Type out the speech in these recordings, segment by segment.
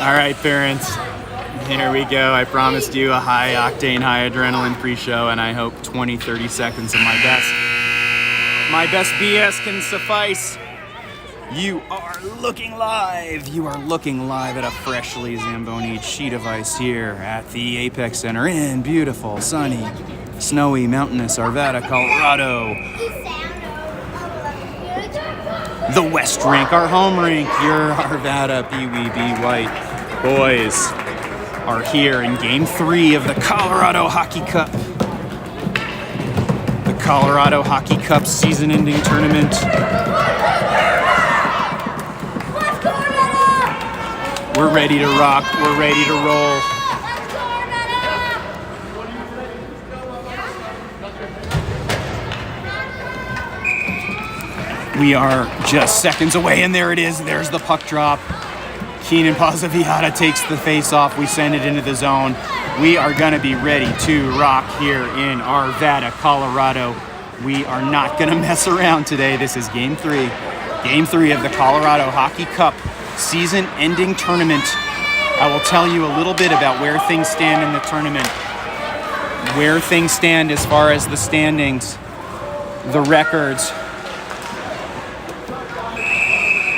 All right, parents, here we go. I promised you a high octane, high adrenaline pre-show, and I hope 20, 30 seconds of my best BS can suffice. You are looking live. You are looking live at a freshly Zamboni'd sheet of ice here at the Apex Center in beautiful, sunny, snowy, mountainous Arvada, Colorado. The West Rink, our home rink, your Arvada Pee-wee White boys are here in Game 3 of the Colorado Hockey Cup. The Colorado Hockey Cup season-ending tournament. We're ready to rock. We're ready to roll. We are just seconds away, and there it is. There's the puck drop. Keenan Pozzoviata takes the face off. We send it into the zone. We are going to be ready to rock here in Arvada, Colorado. We are not going to mess around today. This is Game 3. Game 3 of the Colorado Hockey Cup season-ending tournament. I will tell you a little bit about where things stand in the tournament. Where things stand as far as the standings, the records.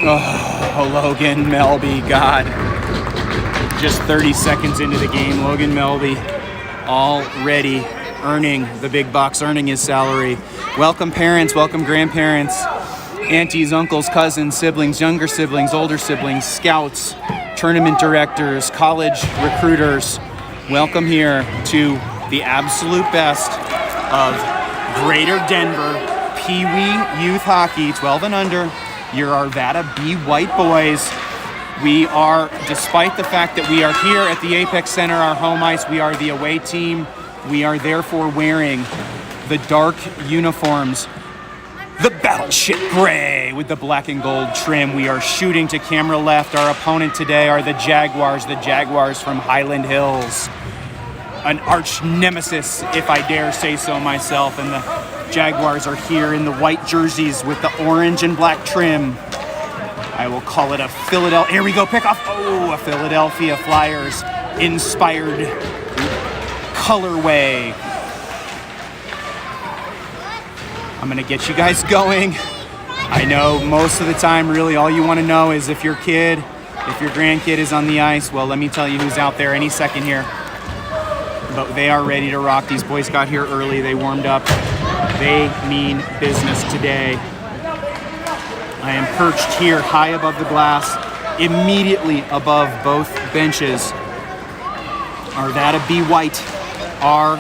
Oh, Logan Melby, God. Just 30 seconds into the game, Logan Melby already earning the big bucks, earning his salary. Welcome parents, welcome grandparents, aunties, uncles, cousins, siblings, younger siblings, older siblings, scouts, tournament directors, college recruiters. Welcome here to the absolute best of Greater Denver Pee-wee Youth Hockey, 12 and under. Your Arvada B White boys. We are, despite the fact that we are here at the Apex Center, our home ice, we are the away team. We are therefore wearing the dark uniforms, the battleship gray with the black and gold trim. We are shooting to camera left. Our opponent today are the Jaguars from Highland Hills. An arch nemesis, if I dare say so myself, and the Jaguars are here in the white jerseys with the orange and black trim. I will call it a Philadelphia. Here we go, pick off. Oh, a Philadelphia Flyers inspired colorway. I'm gonna get you guys going. I know most of the time, really, all you want to know is if your grandkid is on the ice. Well, let me tell you who's out there any second here. But they are ready to rock. These boys got here early. They warmed up. They mean business today. I am perched here high above the glass, immediately above both benches. Arvada B White are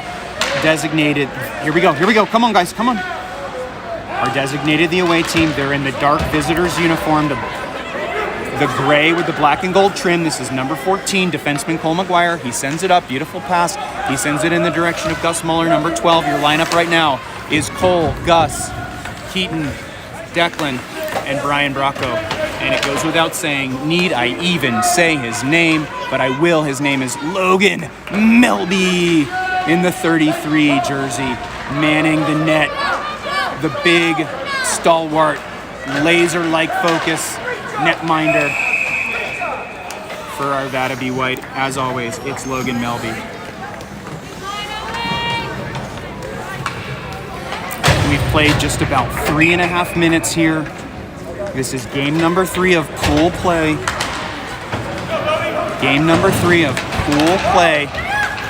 designated. Here we go. Come on, guys, come on. Are designated the away team. They're in the dark visitors uniform, the gray with the black and gold trim. This is number 14, defenseman Cole McGuire. He sends it up, beautiful pass. He sends it in the direction of Gus Muller, number 12. Your lineup right now is Cole, Gus, Keaton, Declan, and Brian Bracco. And it goes without saying, need I even say his name, but I will. His name is Logan Melby in the 33 jersey, manning the net. The big, stalwart, laser-like focus netminder for Arvada B White. As always, it's Logan Melby. We've played just about 3.5 minutes here. This is game number 3 of pool play. Game number 3 of pool play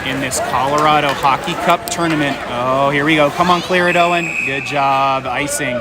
in this Colorado Hockey Cup tournament. Oh, here we go. Come on, clear it, Owen. Good job, icing.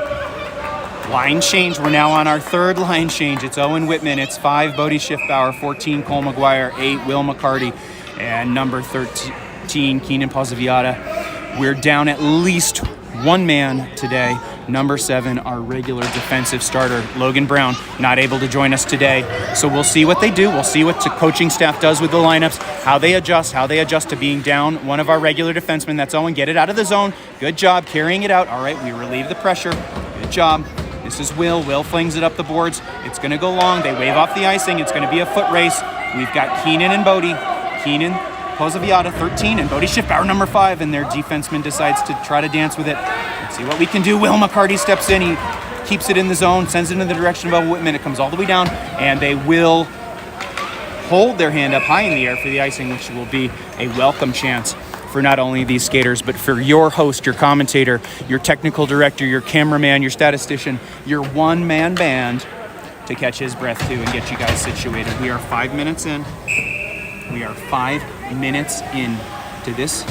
Line change. We're now on our third line change. It's Owen Whitman. It's 5, Bodie Schiffbauer. 14, Cole McGuire. 8, Will McCarty. And number 13, Keenan Pozzoviata. We're down at least one man today. Number 7, our regular defensive starter, Logan Brown, not able to join us today. So we'll see what they do. We'll see what the coaching staff does with the lineups, how they adjust to being down one of our regular defensemen. That's Owen. Get it out of the zone. Good job carrying it out. All right, we relieve the pressure. Good job. This is Will. Will flings it up the boards. It's going to go long. They wave off the icing. It's going to be a foot race. We've got Keenan and Bodie. Keenan, Pozzoviata, 13, and Bodie Schiffbauer, number 5, and their defenseman decides to try to dance with it. Let's see what we can do. Will McCarty steps in. He keeps it in the zone, sends it in the direction of Whitman. It comes all the way down, and they will hold their hand up high in the air for the icing, which will be a welcome chance for not only these skaters, but for your host, your commentator, your technical director, your cameraman, your statistician, your one-man band to catch his breath too and get you guys situated. We are 5 minutes in. We are 5 minutes in to this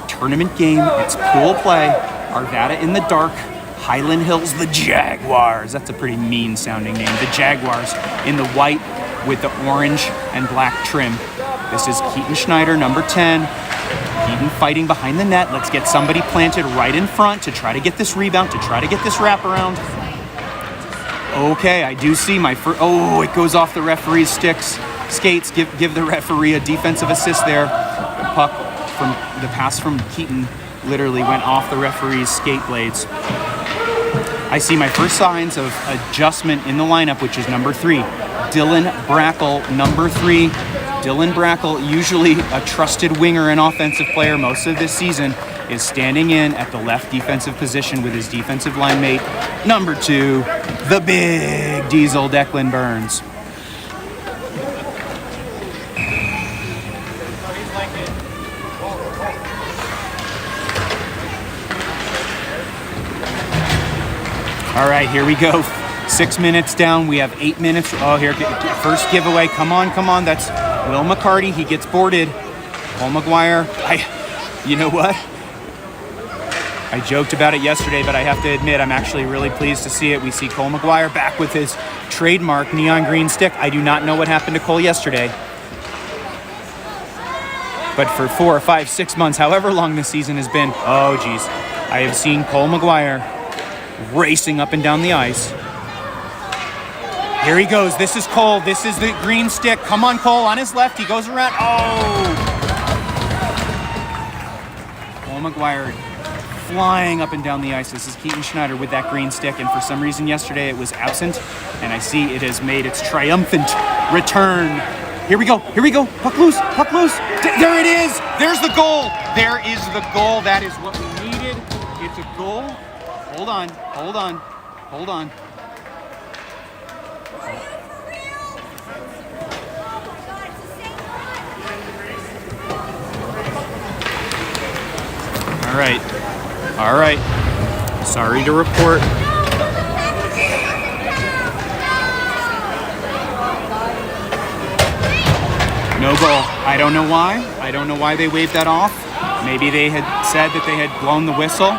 tournament game. It's pool play. Arvada in the dark. Highland Hills, the Jaguars. That's a pretty mean sounding name. The Jaguars in the white with the orange and black trim. This is Keaton Schneider, number 10. Keaton fighting behind the net. Let's get somebody planted right in front to try to get this rebound, to try to get this wraparound. Okay, I do see my first. Oh, it goes off the referee's skates. Give the referee a defensive assist there. The puck from the pass from Keaton literally went off the referee's skate blades. I see my first signs of adjustment in the lineup, which is number 3, Dylan Brackle, number 3. Dylan Brackle, usually a trusted winger and offensive player most of this season, is standing in at the left defensive position with his defensive line mate, number 2, the big Diesel Declan Burns. All right, here we go. 6 minutes down. We have 8 minutes. Oh, here, first giveaway. Come on. That's Will McCarty. He gets boarded. Cole McGuire. You know what? I joked about it yesterday, but I have to admit I'm actually really pleased to see it. We see Cole McGuire back with his trademark neon green stick. I do not know what happened to Cole yesterday. But for 4 or 5, 6 months, however long this season has been, oh, geez, I have seen Cole McGuire racing up and down the ice. Here he goes. This is Cole. This is the green stick. Come on, Cole. On his left. He goes around. Oh! Cole McGuire flying up and down the ice. This is Keaton Schneider with that green stick. And for some reason yesterday it was absent. And I see it has made its triumphant return. Here we go. Puck loose. There it is. There's the goal. There is the goal. That is what we needed. It's a goal. Hold on. All right. Sorry to report. No goal. I don't know why they waved that off. Maybe they had said that they had blown the whistle.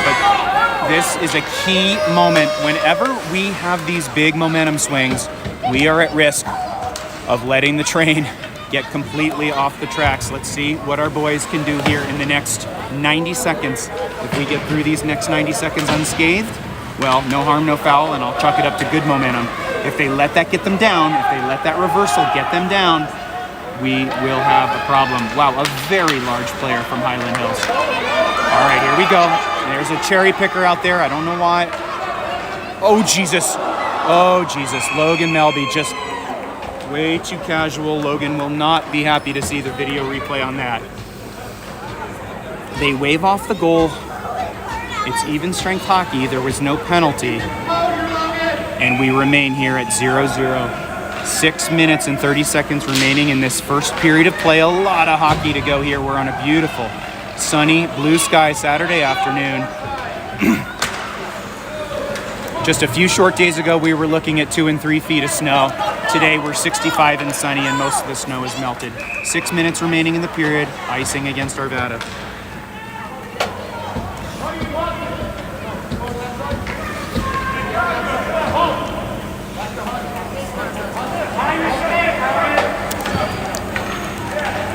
But this is a key moment. Whenever we have these big momentum swings, we are at risk of letting the train get completely off the tracks. Let's see what our boys can do here in the next 90 seconds. If we get through these next 90 seconds unscathed, well, no harm, no foul, and I'll chalk it up to good momentum. If they let that get them down, if they let that reversal get them down, we will have a problem. Wow, a very large player from Highland Hills. All right, here we go. There's a cherry picker out there. I don't know why. Oh, Jesus. Logan Melby just way too casual. Logan will not be happy to see the video replay on that. They wave off the goal. It's even strength hockey. There was no penalty. And we remain here at 0-0. 6 minutes and 30 seconds remaining in this first period of play. A lot of hockey to go here. We're on a beautiful, sunny, blue sky Saturday afternoon. Just a few short days ago, we were looking at 2 and 3 feet of snow. Today, we're 65 and sunny, and most of the snow is melted. 6 minutes remaining in the period. Icing against Arvada.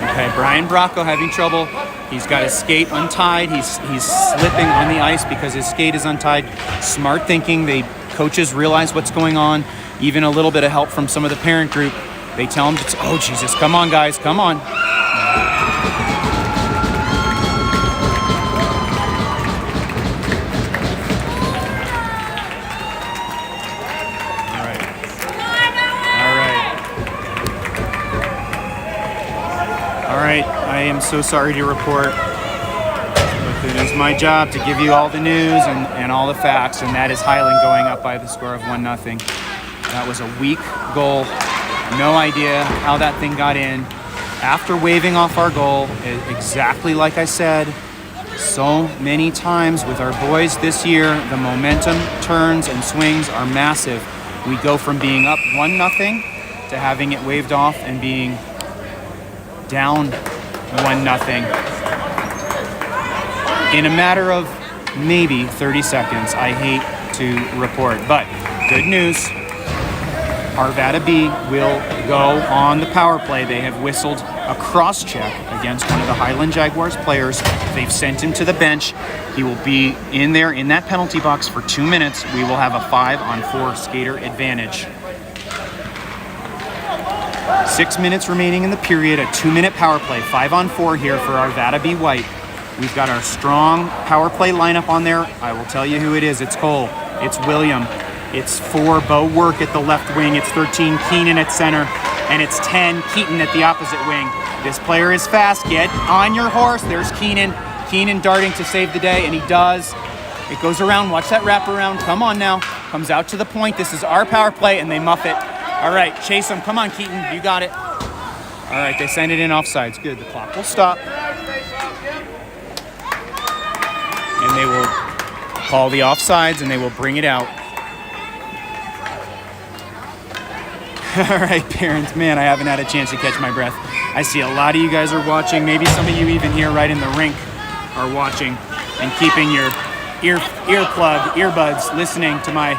Okay, Brian Bracco having trouble. He's got his skate untied. He's slipping on the ice because his skate is untied. Smart thinking. The coaches realize what's going on. Even a little bit of help from some of the parent group. They tell him, oh, Jesus, come on, guys, come on. All right, I am so sorry to report, but it is my job to give you all the news and all the facts, and that is Highland going up by the score of 1-0. That was a weak goal No idea how that thing got in. After waving off our goal, exactly like I said so many times with our boys this year, the momentum turns and swings are massive. We go from being up 1-0 to having it waved off and being down 1-0 in a matter of maybe 30 seconds. I hate to report, but good news. Arvada B will go on the power play. They have whistled a cross-check against one of the Highland Jaguars players. They've sent him to the bench. He will be in there in that penalty box for 2 minutes. We will have a 5-on-4 skater advantage. 6 minutes remaining in the period, a 2-minute power play. 5-on-4 here for Arvada B White. We've got our strong power play lineup on there. I will tell you who it is. It's Cole. It's William. It's 4, Bo Work at the left wing. It's 13, Keenan at center. And it's 10, Keaton at the opposite wing. This player is fast. Get on your horse. There's Keenan. Keenan darting to save the day, and he does. It goes around. Watch that wrap around. Come on now. Comes out to the point. This is our power play, and they muff it. All right, chase him. Come on, Keaton. You got it. All right, they send it in offsides. Good. The clock will stop. And they will call the offsides, and they will bring it out. All right, parents, man, I haven't had a chance to catch my breath. I see a lot of you guys are watching. Maybe some of you even here right in the rink are watching and keeping your earbuds, listening to my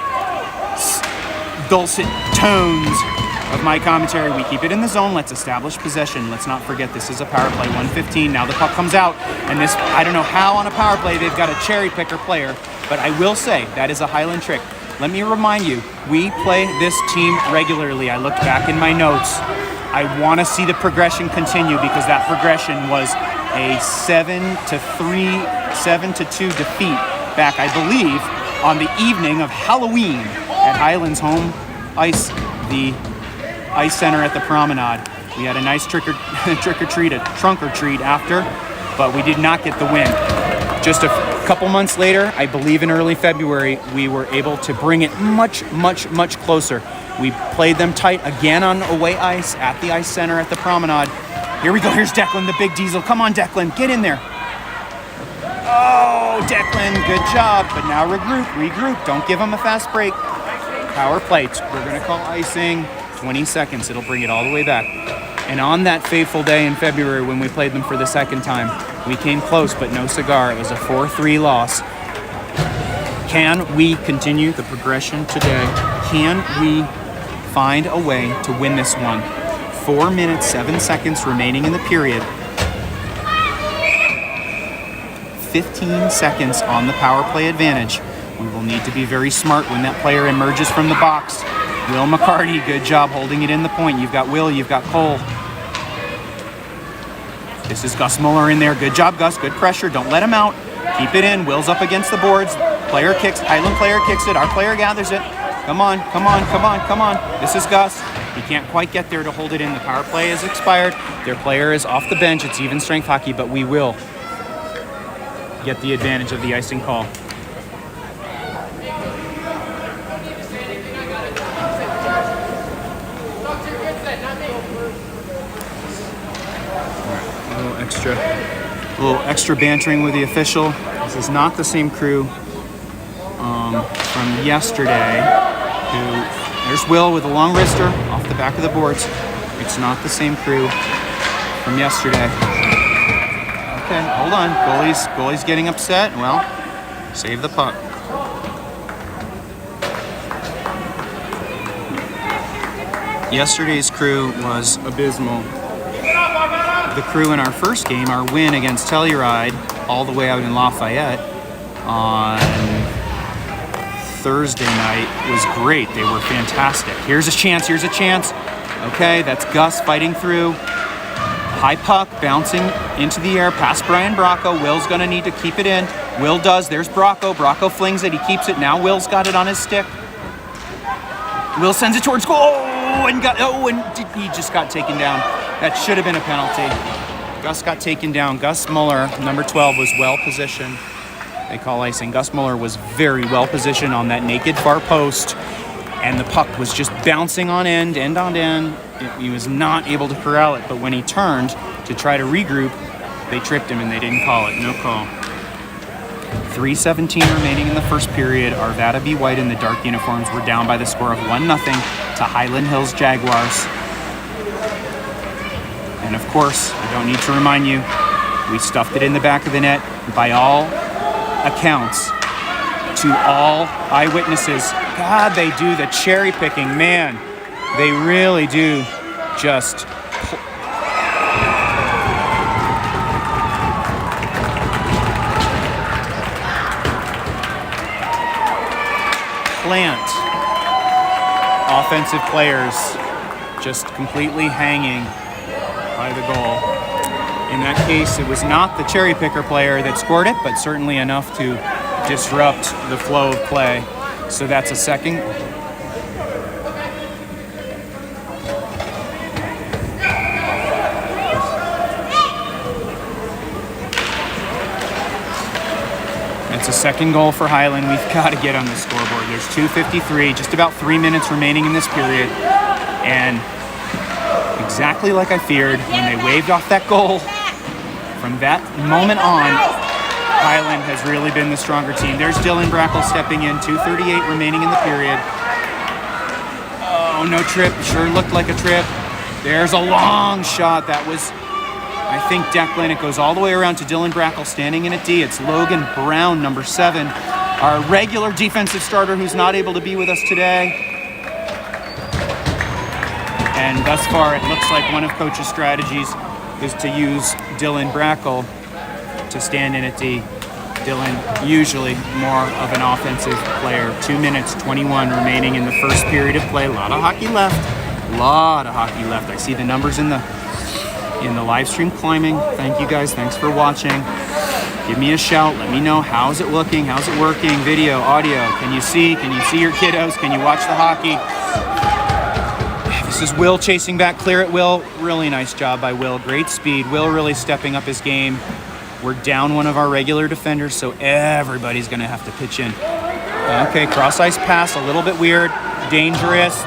dulcet tones of my commentary. We keep it in the zone. Let's establish possession. Let's not forget this is a power play. 1:15. Now the puck comes out, and this, I don't know how on a power play they've got a cherry picker player, but I will say that is a Highland trick. Let me remind you, we play this team regularly. I looked back in my notes. I want to see the progression continue because that progression was a 7-3, 7-2 defeat back, I believe, on the evening of Halloween at Highland's home ice, the ice center at the Promenade. We had a nice trunk or treat after, but we did not get the win. Just a couple months later, I believe in early February, we were able to bring it much, much, much closer. We played them tight again on away ice at the ice center at the Promenade. Here we go. Here's Declan, the big diesel. Come on, Declan, get in there. Oh, Declan, good job. But now regroup. Don't give him a fast break. Power play. We're going to call icing. 20 seconds. It'll bring it all the way back. And on that fateful day in February when we played them for the second time, we came close, but no cigar. It was a 4-3 loss. Can we continue the progression today? Can we find a way to win this one? 4 minutes, 7 seconds remaining in the period. 15 seconds on the power play advantage. We will need to be very smart when that player emerges from the box. Will McCarty, good job holding it in the point. You've got Will, you've got Cole. This is Gus Muller in there. Good job, Gus. Good pressure. Don't let him out. Keep it in. Will's up against the boards. Player kicks. Highland player kicks it. Our player gathers it. Come on. This is Gus. He can't quite get there to hold it in. The power play is expired. Their player is off the bench. It's even strength hockey, but we will get the advantage of the icing call. A little extra bantering with the official. This is not the same crew from yesterday. There's Will with a long wrister off the back of the boards. It's not the same crew from yesterday. Okay, hold on. Goalie's getting upset. Well, save the puck. Yesterday's crew was abysmal. The crew in our first game, our win against Telluride, all the way out in Lafayette on Thursday night was great. They were fantastic. Here's a chance. Okay, that's Gus fighting through. High puck, bouncing into the air past Brian Bracco. Will's going to need to keep it in. Will does. There's Bracco. Bracco flings it. He keeps it. Now Will's got it on his stick. Will sends it towards goal. And he just got taken down. That should have been a penalty. Gus got taken down. Gus Muller, number 12, was well positioned. They call icing. Gus Muller was very well positioned on that naked far post. and the puck was just bouncing on end on end. He was not able to corral it, but when he turned to try to regroup, they tripped him and they didn't call it. No call. 3:17 remaining in the first period. Arvada B. White in the dark uniforms were down by the score of 1-0 to Highland Hills Jaguars. And of course, I don't need to remind you, we stuffed it in the back of the net. By all accounts, to all eyewitnesses, God, they do the cherry picking, man. They really do just plant offensive players just completely hanging by the goal. In that case, it was not the cherry picker player that scored it, but certainly enough to disrupt the flow of play. So that's a second. It's a second goal for Highland. We've got to get on the scoreboard. There's 2:53, just about 3 minutes remaining in this period. And exactly like I feared, when they waved off that goal, from that moment on, Highland has really been the stronger team. There's Dylan Brackle stepping in, 2:38 remaining in the period. Oh, no trip. Sure looked like a trip. There's a long shot. That was, I think, Declan. It goes all the way around to Dylan Brackle standing in at D. It's Logan Brown, number 7, our regular defensive starter who's not able to be with us today. And thus far, it looks like one of Coach's strategies is to use Dylan Brackle to stand in at D. Dylan, usually more of an offensive player. 2 minutes, 21 remaining in the first period of play. A lot of hockey left. I see the numbers in the live stream climbing. Thank you guys. Thanks for watching. Give me a shout. Let me know, how's it looking? How's it working? Video, audio. Can you see? Can you see your kiddos? Can you watch the hockey? This is Will chasing back. Clear it, Will. Really nice job by Will. Great speed. Will really stepping up his game. We're down one of our regular defenders, so everybody's going to have to pitch in. Okay, cross-ice pass, a little bit weird. Dangerous.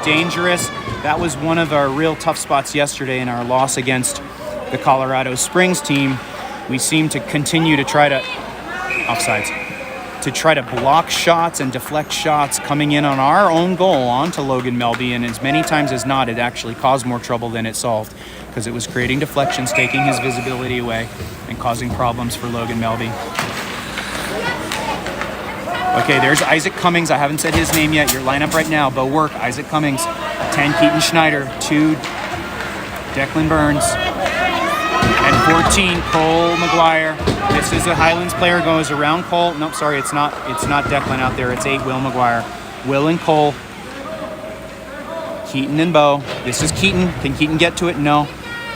That was one of our real tough spots yesterday in our loss against the Colorado Springs team. We seem to continue to try to block shots and deflect shots coming in on our own goal onto Logan Melby, and as many times as not, it actually caused more trouble than it solved because it was creating deflections, taking his visibility away, and causing problems for Logan Melby. Okay, there's Isaac Cummings. I haven't said his name yet. Your lineup right now: Bo Work, Isaac Cummings, 10 Keaton Schneider, 2 Declan Burns, and 14 Cole McGuire. This is a Highlands player, goes around Cole. Nope, sorry, it's not Declan out there. It's 8 Will McGuire. Will and Cole. Keaton and Bo. This is Keaton. Can Keaton get to it? No.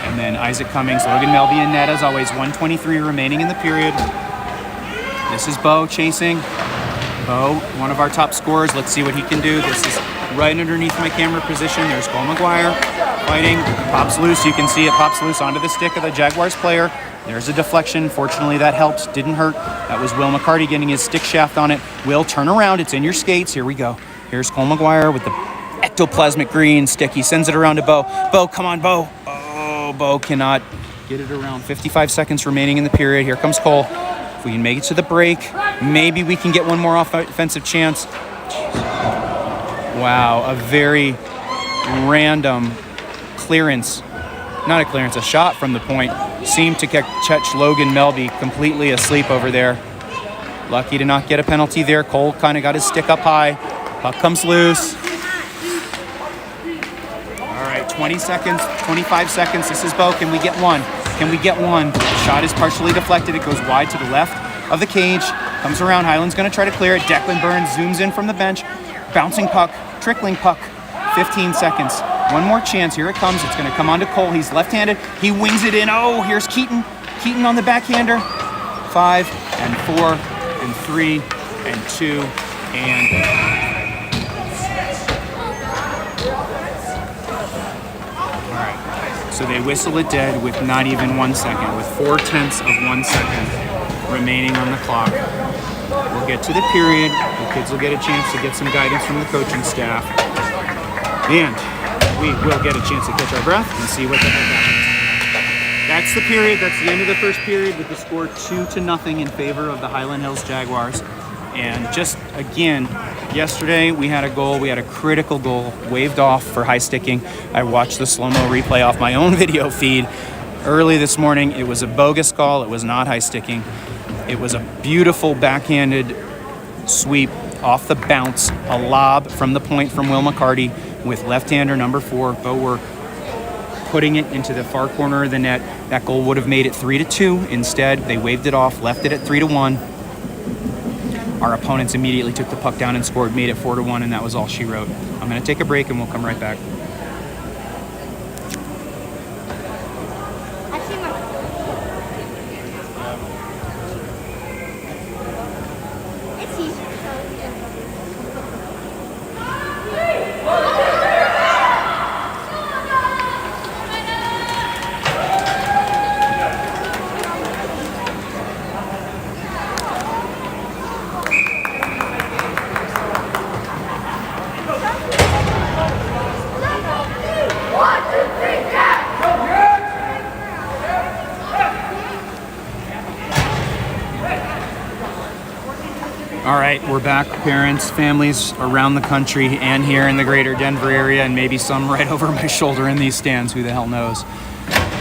And then Isaac Cummings, Logan Melby in net as always. 1:23 remaining in the period. This is Bo chasing. Bo, one of our top scorers. Let's see what he can do. This is right underneath my camera position. There's Cole McGuire fighting. Pops loose. You can see it pops loose onto the stick of the Jaguars player. There's a deflection. Fortunately, that helped. Didn't hurt. That was Will McCarty getting his stick shaft on it. Will, turn around. It's in your skates. Here we go. Here's Cole McGuire with the ectoplasmic green stick. He sends it around to Bo. Bo, come on, Bo. Oh, Bo cannot get it around. 55 seconds remaining in the period. Here comes Cole. If we can make it to the break, maybe we can get one more offensive chance. Wow, a very random clearance. Not a clearance, a shot from the point. Seemed to catch Logan Melby completely asleep over there. Lucky to not get a penalty there. Cole kind of got his stick up high. Puck comes loose. All right, 20 seconds, 25 seconds. This is Bo. Can we get one? Can we get one? The shot is partially deflected. It goes wide to the left of the cage. Comes around. Highland's going to try to clear it. Declan Burns zooms in from the bench. Bouncing puck, trickling puck. 15 seconds. One more chance. Here it comes. It's going to come on to Cole. He's left-handed. He wings it in. Oh, here's Keaton. Keaton on the backhander. 5 and 4 and 3 and 2 and... All right. So they whistle it dead with not even 1 second, with 0.4 of 1 second remaining on the clock. We'll get to the period. The kids will get a chance to get some guidance from the coaching staff. And we will get a chance to catch our breath and see what the heck happens. That's the period. That's the end of the first period with the score 2-0 in favor of the Highland Hills Jaguars. And just again, yesterday we had a goal. We had a critical goal waved off for high sticking. I watched the slow-mo replay off my own video feed early this morning. It was a bogus call. It was not high sticking. It was a beautiful backhanded sweep off the bounce, a lob from the point from Will McCarty with left-hander number 4, Bo Work, putting it into the far corner of the net. That goal would have made it 3-2. Instead, they waved it off, left it at 3-1. Our opponents immediately took the puck down and scored, made it 4-1, and that was all she wrote. I'm going to take a break, and we'll come right back. All right, we're back. Parents, families around the country and here in the greater Denver area, and maybe some right over my shoulder in these stands, who the hell knows.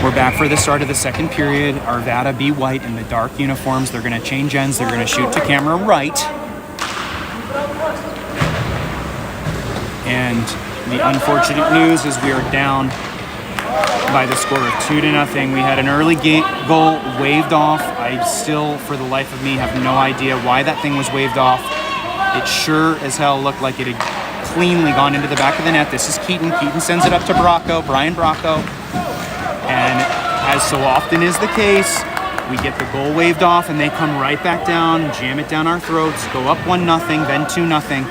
We're back for the start of the second period. Arvada B white in the dark uniforms. They're going to change ends. They're going to shoot to camera right. And the unfortunate news is we are down by the score of 2-0. We had an early goal waved off. I still, for the life of me, have no idea why that thing was waved off. It sure as hell looked like it had cleanly gone into the back of the net. This is Keaton. Keaton sends it up to Brian Bracco. And as so often is the case, we get the goal waved off and they come right back down, jam it down our throats, go up 1-0, then 2-0.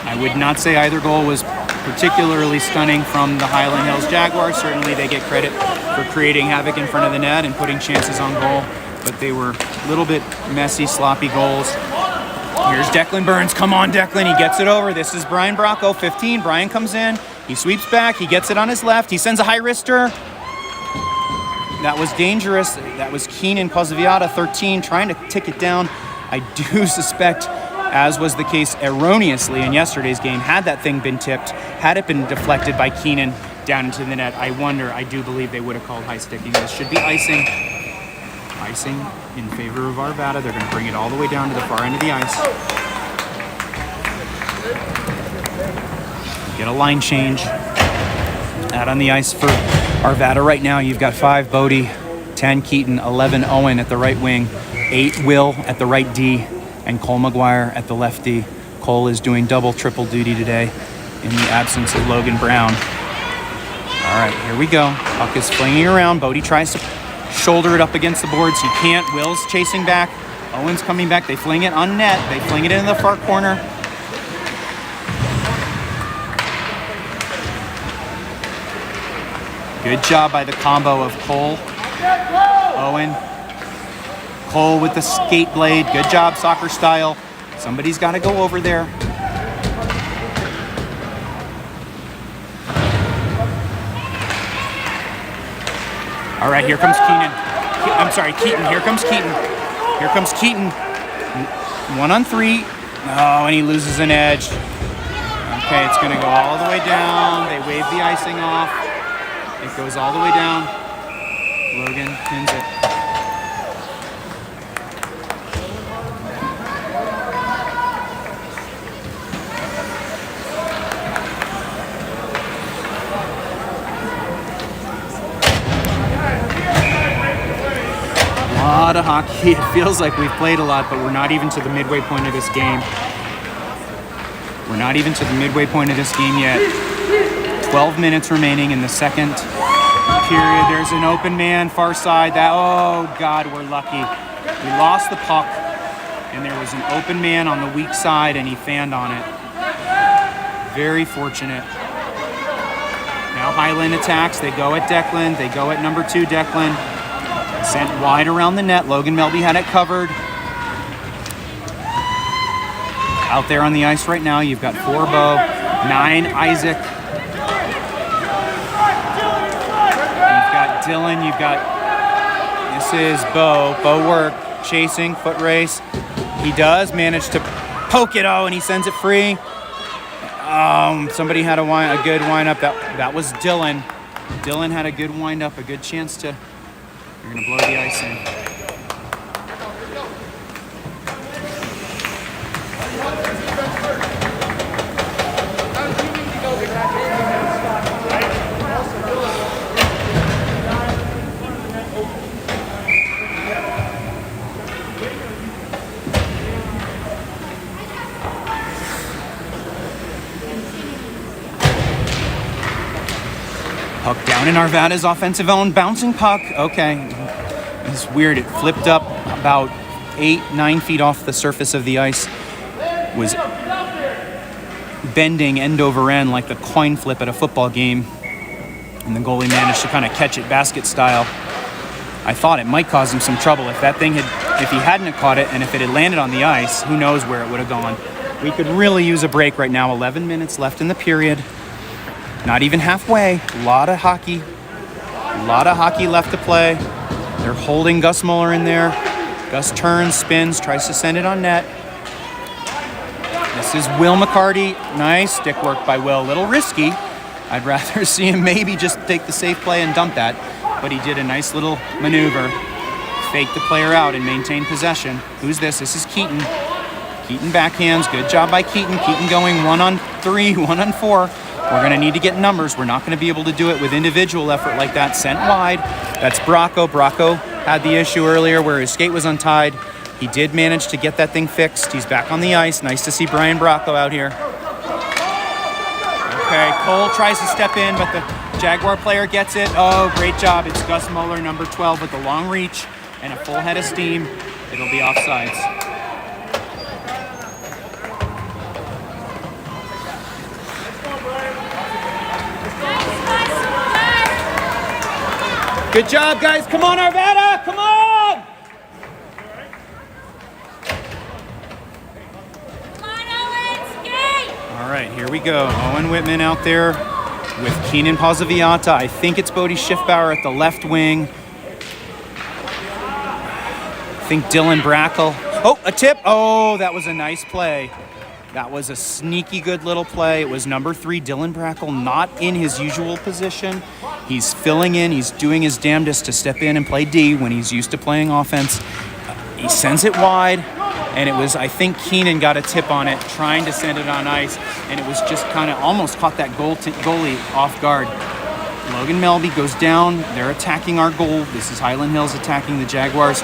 I would not say either goal was particularly stunning from the Highland Hills Jaguars. Certainly they get credit for creating havoc in front of the net and putting chances on goal, but they were a little bit messy, sloppy goals. Here's Declan Burns. Come on, Declan. He gets it over. This is Brian Bracco, 15. Brian comes in. He sweeps back. He gets it on his left. He sends a high-wrister. That was dangerous. That was Keenan Poziviata, 13, trying to tick it down. I do suspect, as was the case erroneously in yesterday's game, had that thing been tipped, had it been deflected by Keenan down into the net, I do believe they would have called high sticking. This should be icing. Icing in favor of Arvada. They're going to bring it all the way down to the far end of the ice. Get a line change. Out on the ice for Arvada right now, you've got 5 Bodie, 10 Keaton, 11 Owen at the right wing, 8 Will at the right D, and Cole McGuire at the left D. Cole is doing double, triple duty today in the absence of Logan Brown. All right, here we go. Puck is flinging around. Bodie tries to shoulder it up against the boards. He can't. Will's chasing back. Owen's coming back. They fling it on net. They fling it in the far corner. Good job by the combo of Cole, Owen, Cole with the skate blade. Good job, soccer style. Somebody's got to go over there. All right, here comes Keaton. Here comes Keaton. Here comes Keaton. 1-on-3. Oh, and he loses an edge. Okay, it's going to go all the way down. They wave the icing off. It goes all the way down. Logan pins it. A lot of hockey. It feels like we've played a lot, but we're not even to the midway point of this game. We're not even to the midway point of this game yet. 12 minutes remaining in the second period. There's an open man, far side. Oh, God, we're lucky. We lost the puck, and there was an open man on the weak side, and he fanned on it. Very fortunate. Now Highland attacks. They go at Declan. They go at number 2, Declan. Sent wide around the net. Logan Melby had it covered. Out there on the ice right now, you've got 4 Bo, 9 Isaac. You've got Dylan, you've got, this is Bo. Bo work, chasing, foot race. He does manage to poke it, and he sends it free. Somebody had a good wind up. That was Dylan. Dylan had a good wind up, a good chance to, you're gonna blow the ice in. Puck down in Arvada's offensive own, bouncing puck. Okay, it's weird. It flipped up about 8-9 feet off the surface of the ice. Was bending end over end like the coin flip at a football game. And the goalie managed to kind of catch it basket style. I thought it might cause him some trouble if he hadn't have caught it, and if it had landed on the ice, who knows where it would have gone. We could really use a break right now. 11 minutes left in the period. Not even halfway. A lot of hockey left to play. They're holding Gus Mueller in there. Gus turns, spins, tries to send it on net. This is Will McCarty. Nice stick work by Will. A little risky. I'd rather see him maybe just take the safe play and dump that. But he did a nice little maneuver. Fake the player out and maintain possession. Who's this? This is Keaton. Keaton backhands. Good job by Keaton. Keaton going 1-on-3, 1-on-4. We're going to need to get numbers. We're not going to be able to do it with individual effort like that. Sent wide. That's Bracco. Bracco had the issue earlier where his skate was untied. He did manage to get that thing fixed. He's back on the ice. Nice to see Brian Bracco out here. Okay, Cole tries to step in, but the Jaguar player gets it. Oh, great job. It's Gus Mueller, number 12, with a long reach and a full head of steam. It'll be offsides. Good job, guys. Come on, Arvada. Come on. Come on, Owen. Skate. All right, here we go. Owen Whitman out there with Keenan Pozzoviata. I think it's Bodie Schiffbauer at the left wing. I think Dylan Brackle. Oh, a tip. Oh, that was a nice play. That was a sneaky good little play. It was number 3, Dylan Brackle, not in his usual position. He's filling in. He's doing his damnedest to step in and play D when he's used to playing offense. He sends it wide, and it was, I think Keenan got a tip on it, trying to send it on ice, and it was just kind of almost caught that goalie off guard. Logan Melby goes down. They're attacking our goal. This is Highland Hills attacking the Jaguars.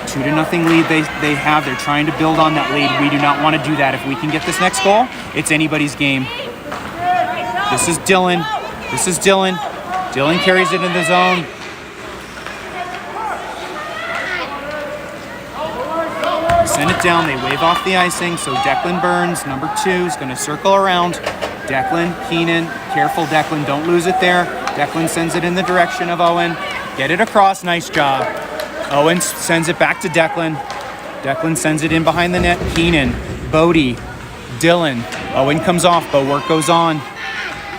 2-0 lead they have. They're trying to build on that lead. We do not want to do that. If we can get this next goal, it's anybody's game. This is Dylan. This is Dylan. Dylan carries it in the zone. Send it down. They wave off the icing. So Declan Burns, number 2, is going to circle around. Declan, Keenan. Careful, Declan. Don't lose it there. Declan sends it in the direction of Owen. Get it across. Nice job. Owen sends it back to Declan. Declan sends it in behind the net. Keenan, Bodie, Dylan. Owen comes off. Bo work goes on.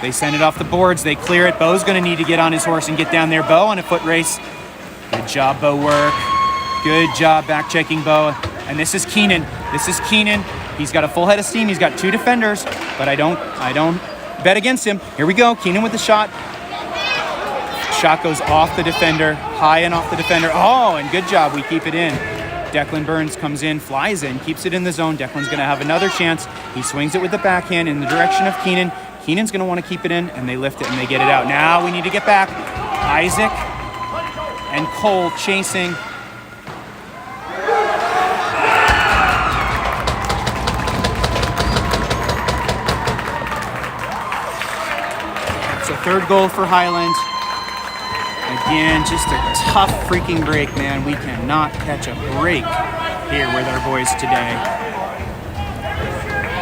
They send it off the boards. They clear it. Bo's going to need to get on his horse and get down there. Bo on a foot race. Good job, Bo work. Good job back checking Bo. And this is Keenan. This is Keenan. He's got a full head of steam. He's got 2 defenders, but I don't bet against him. Here we go. Keenan with the shot. Shot goes off the defender, high and off the defender. Oh, and good job. We keep it in. Declan Burns comes in, flies in, keeps it in the zone. Declan's going to have another chance. He swings it with the backhand in the direction of Keenan. Keenan's going to want to keep it in, and they lift it and they get it out. Now we need to get back. Isaac and Cole chasing. It's a 3rd goal for Highland. Again, just a tough freaking break, man. We cannot catch a break here with our boys today.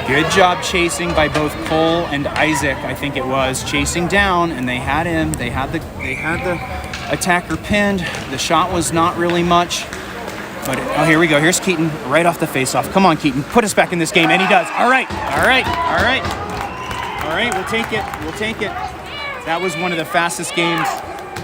Good job chasing by both Cole and Isaac, I think it was. Chasing down, and they had him. They had the attacker pinned. The shot was not really much. But, oh, here we go. Here's Keaton right off the face-off. Come on, Keaton. Put us back in this game. And he does. All right. All right. All right. All right. We'll take it. We'll take it. That was one of the fastest games.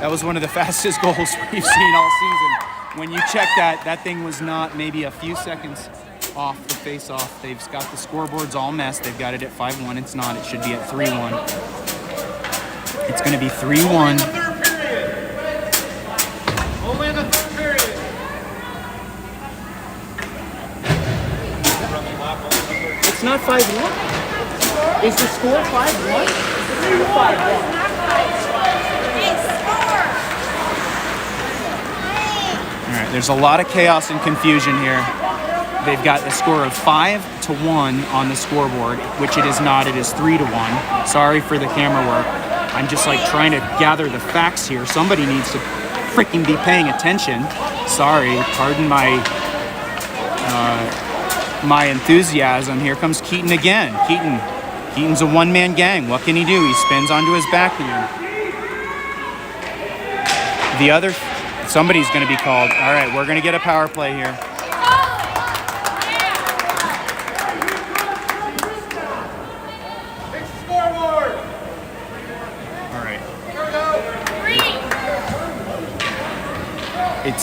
That was one of the fastest goals we've seen all season. When you check that, that thing was not maybe a few seconds off the face-off. They've got the scoreboards all messed. They've got it at 5-1. It's not. It should be at 3-1. It's going to be 3-1. Only in the third period. It's not 5-1. Is the score 5-1? It's 5-1. All right, there's a lot of chaos and confusion here. They've got a score of 5-1 on the scoreboard, which it is not. It is 3-1. Sorry for the camera work. I'm just like trying to gather the facts here. Somebody needs to freaking be paying attention. Sorry, pardon my my enthusiasm. Here comes Keaton again. Keaton's a one-man gang. What can he do? He spins onto his backhand. Somebody's going to be called. All right, we're going to get a power play here. All right. It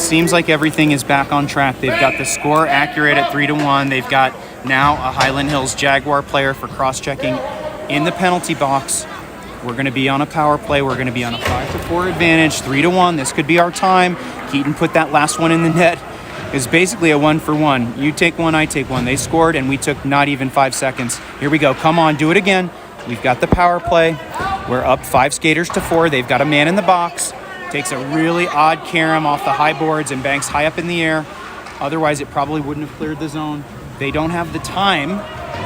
seems like everything is back on track. They've got the score accurate at 3-1. They've got now a Highland Hills Jaguar player for cross-checking in the penalty box. We're going to be on a power play. We're going to be on a 5-4 advantage, 3-1. This could be our time. Keaton put that last one in the net. It's basically a 1-for-1. You take one, I take one. They scored, and we took not even 5 seconds. Here we go. Come on, do it again. We've got the power play. We're up 5 skaters to 4. They've got a man in the box. Takes a really odd carom off the high boards and banks high up in the air. Otherwise, it probably wouldn't have cleared the zone. They don't have the time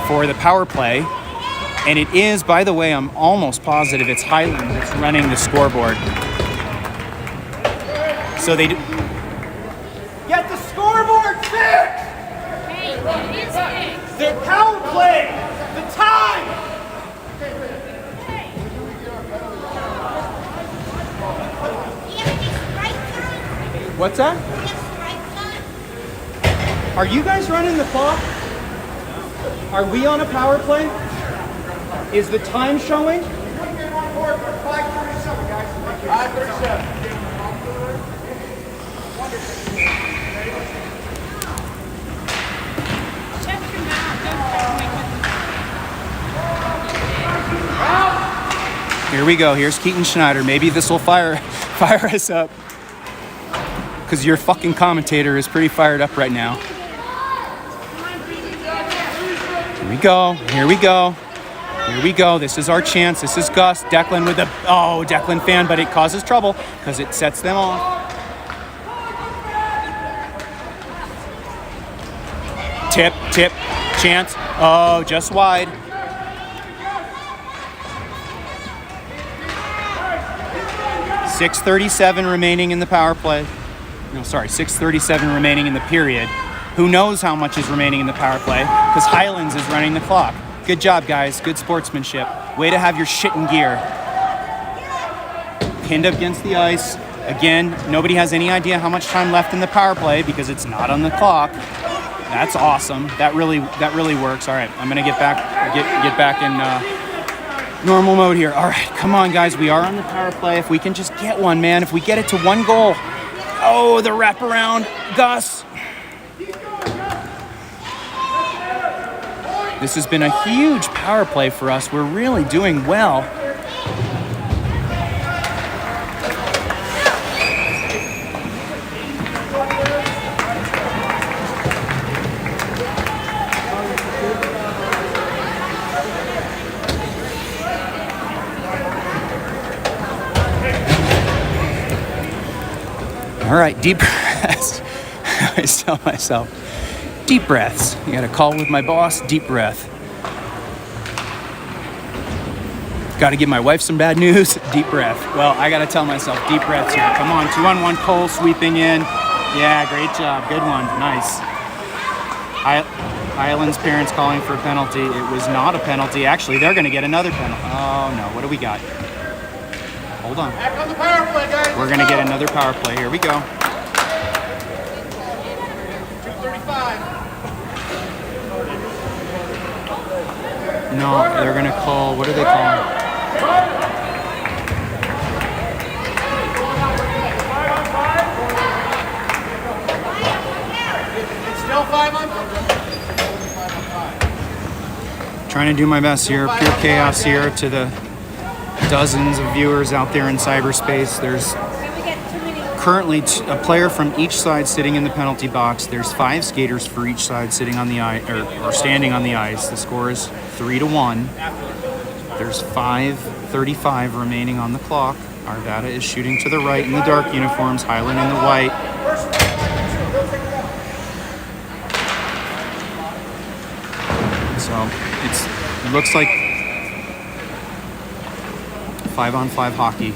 for the power play. And it is, by the way, I'm almost positive it's Highland that's running the scoreboard. So they do. Get the scoreboard fixed! Hey, it is fixed. The power play! The time! What's that? Are you guys running the clock? Are we on a power play? Is the time showing? 5:37, guys. 5:37. Check your mouth. Don't Here we go. Here's Keaton Schneider. Maybe this will fire us up. Because your fucking commentator is pretty fired up right now. Here we go. Here we go. Here we go. This is our chance. This is Gus. Declan with a... Oh, Declan fan, but it causes trouble because it sets them off. Tip, chance. Oh, just wide. .637 remaining in the power play. No, sorry, 6:37 remaining in the period. Who knows how much is remaining in the power play? Because Highlands is running the clock. Good job, guys. Good sportsmanship. Way to have your shit in gear. Pinned up against the ice. Again, nobody has any idea how much time left in the power play because it's not on the clock. That's awesome. That really works. All right, I'm gonna get back in normal mode here. All right, come on, guys. We are on the power play. If we can just get one, man. If we get it to one goal. Oh, the wraparound, Gus. This has been a huge power play for us. We're really doing well. All right, deep breaths. I always tell myself, deep breaths. You got a call with my boss, deep breath. Got to give my wife some bad news, deep breath. Well, I got to tell myself, deep breaths here. Come on, 2-on-1 Cole sweeping in. Yeah, great job, good one, nice. Highland's parents calling for a penalty. It was not a penalty. Actually, they're going to get another penalty. Oh, no, what do we got? Hold on. Back on the power play, guys. We're going to get another power play. Here we go. No, they're going to call, what are they calling? Still 5 on 5. Trying to do my best here. Pure chaos here to the dozens of viewers out there in cyberspace. There's currently a player from each side sitting in the penalty box. There's 5 skaters for each side sitting on the ice or standing on the ice. The score is 3-1. There's 5:35 remaining on the clock. Arvada is shooting to the right in the dark uniforms, Highland in the white. So it looks like 5-on-5 hockey.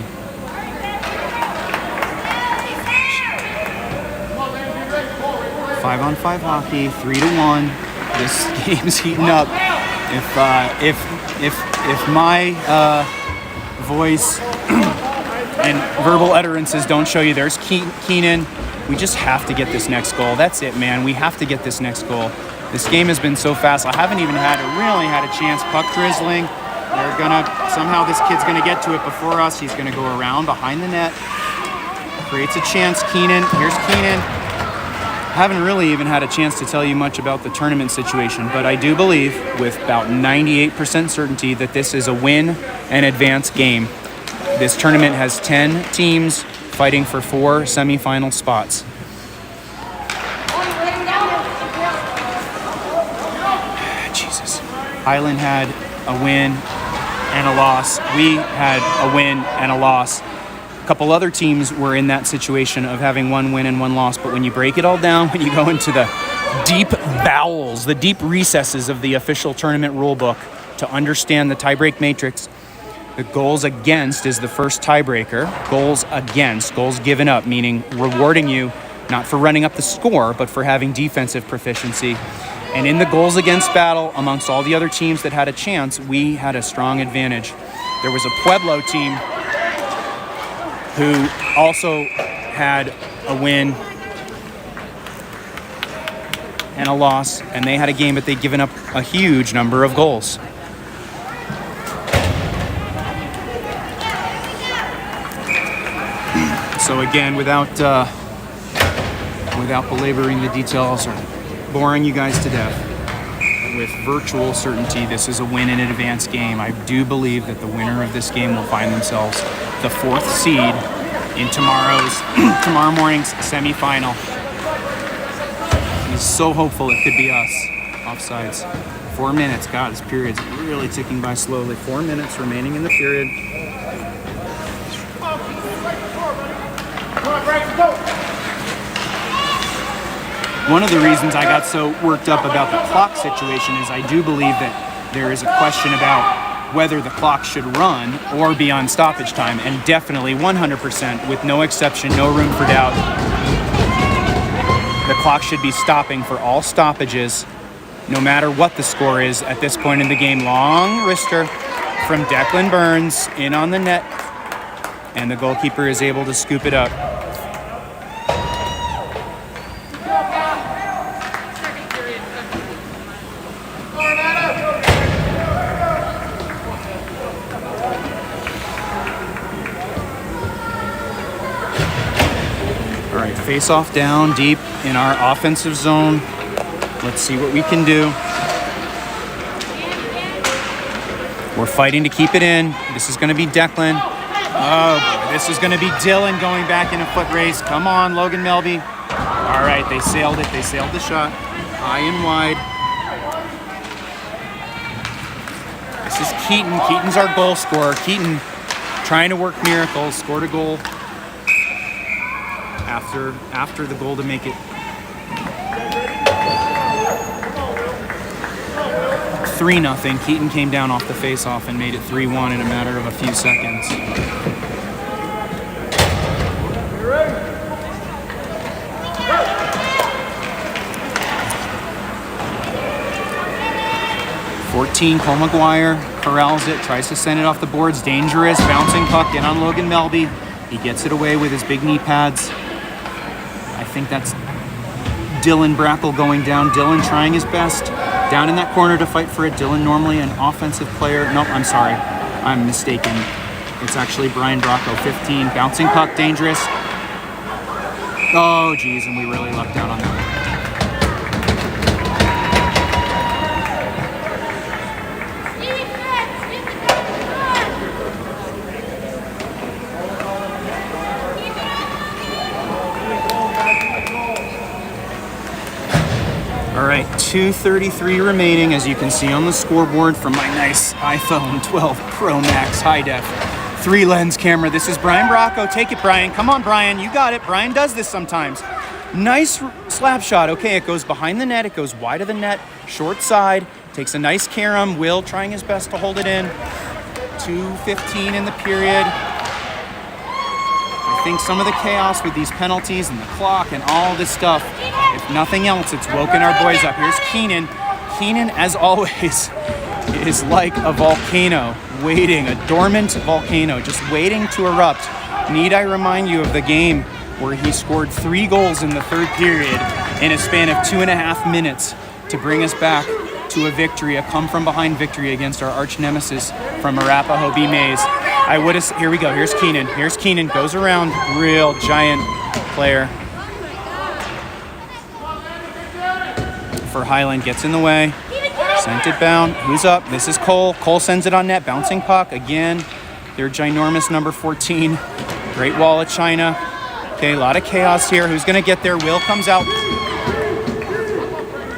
Five-on-5 hockey, 3-1. This game's heating up. If my voice and verbal utterances don't show you, there's Keenan. We just have to get this next goal. That's it, man. We have to get this next goal. This game has been so fast. I haven't even really had a chance. Puck drizzling. They're gonna somehow this kid's gonna get to it before us. He's gonna go around behind the net. Creates a chance. Keenan. Here's Keenan. Haven't really even had a chance to tell you much about the tournament situation, but I do believe with about 98% certainty that this is a win and advance game. This tournament has 10 teams fighting for 4 semifinal spots. Jesus. Highland had a win and a loss. We had a win and a loss. A couple other teams were in that situation of having 1 win and 1 loss, but when you break it all down, when you go into the deep bowels, the deep recesses of the official tournament rulebook to understand the tiebreak matrix, the goals against is the first tiebreaker. Goals against, goals given up, meaning rewarding you not for running up the score, but for having defensive proficiency. And in the goals against battle, amongst all the other teams that had a chance, we had a strong advantage. There was a Pueblo team who also had a win and a loss, and they had a game, but they'd given up a huge number of goals. So again, without belaboring the details or boring you guys to death, with virtual certainty, this is a win in an advanced game. I do believe that the winner of this game will find themselves the 4th seed in tomorrow morning's semifinal. He's so hopeful it could be us. Offsides. 4 minutes. God, this period's really ticking by slowly. 4 minutes remaining in the period. One of the reasons I got so worked up about the clock situation is I do believe that there is a question about whether the clock should run or be on stoppage time, and definitely 100%, with no exception, no room for doubt, the clock should be stopping for all stoppages, no matter what the score is at this point in the game. Long wrister from Declan Burns in on the net, and the goalkeeper is able to scoop it up. Face off down deep in our offensive zone. Let's see what we can do. We're fighting to keep it in. This is going to be Declan. Oh, boy. This is going to be Dylan going back in a foot race. Come on, Logan Melby. All right, they sailed it. They sailed the shot. High and wide. This is Keaton. Keaton's our goal scorer. Keaton trying to work miracles. Scored a goal after the goal to make it 3-0. Keaton came down off the face-off and made it 3-1 in a matter of a few seconds. Cole McGuire corrals it, tries to send it off the boards. Dangerous, bouncing puck in on Logan Melby. He gets it away with his big knee pads. I think that's Dylan Brackle going down. Dylan trying his best Down in that corner to fight for it, Dylan, normally an offensive player. Nope, I'm sorry. I'm mistaken. It's actually Brian Bracco, 15. Bouncing puck, dangerous. Oh, geez, and we really lucked out on that one. All right, 2:33 remaining, as you can see on the scoreboard from my nice iPhone 12 Pro Max high def 3-lens camera. This is Brian Bracco. Take it, Brian. Come on, Brian. You got it. Brian does this sometimes. Nice slap shot. Okay, it goes behind the net. It goes wide of the net, short side. Takes a nice carom. Will trying his best to hold it in. 2:15 in the period. I think some of the chaos with these penalties and the clock and all this stuff, if nothing else, it's woken our boys up. Here's Keenan. Keenan, as always, is like a volcano waiting, a dormant volcano, just waiting to erupt. Need I remind you of the game where he scored 3 goals in the third period in a span of 2.5 minutes to bring us back to a victory, a come-from-behind victory against our arch nemesis from Arapahoe B. Mays. I would have, here we go, here's Keenan. Here's Keenan, goes around, real giant player. For Highland, gets in the way, sent it bound. Who's up? This is Cole. Cole sends it on net, bouncing puck again. Their ginormous number 14. Great Wall of China. Okay, a lot of chaos here. Who's gonna get there? Will comes out.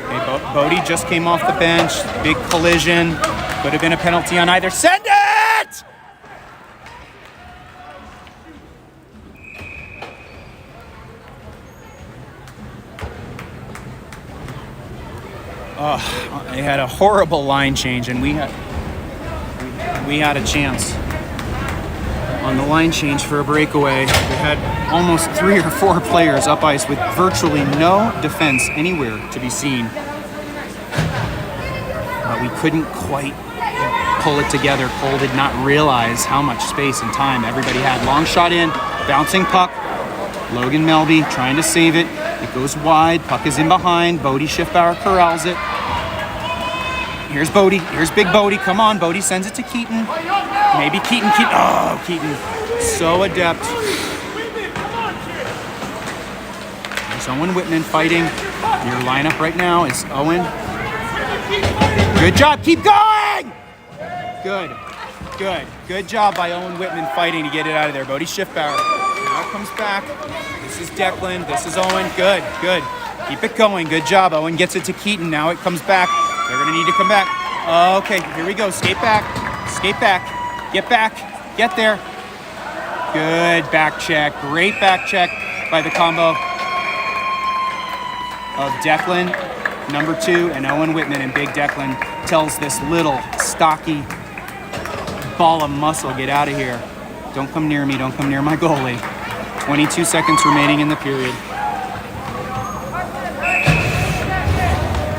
Okay, Bodie just came off the bench. Big collision. Could have been a penalty on either. Send it! Oh, they had a horrible line change, and we had a chance on the line change for a breakaway. We had almost 3 or 4 players up ice with virtually no defense anywhere to be seen. But we couldn't quite pull it together. Cole did not realize how much space and time everybody had. Long shot in, bouncing puck. Logan Melby trying to save it. It goes wide, puck is in behind. Bodie Schiffbauer corrals it. Here's Bodie, here's big Bodie. Come on, Bodie sends it to Keaton. Maybe Keaton, oh, Keaton, so adept. There's Owen Whitman fighting. Your lineup right now is Owen. Good job, keep going! Good job by Owen Whitman fighting to get it out of there. Bodie Schiffbauer, now it comes back. This is Declan, this is Owen, good. Keep it going, good job. Owen gets it to Keaton, now it comes back. They're gonna need to come back. Okay, here we go, skate back, get there. Good back check, great back check by the combo of Declan, number 2, and Owen Whitman, and big Declan tells this little stocky ball of muscle, get out of here. Don't come near me, don't come near my goalie. 22 seconds remaining in the period.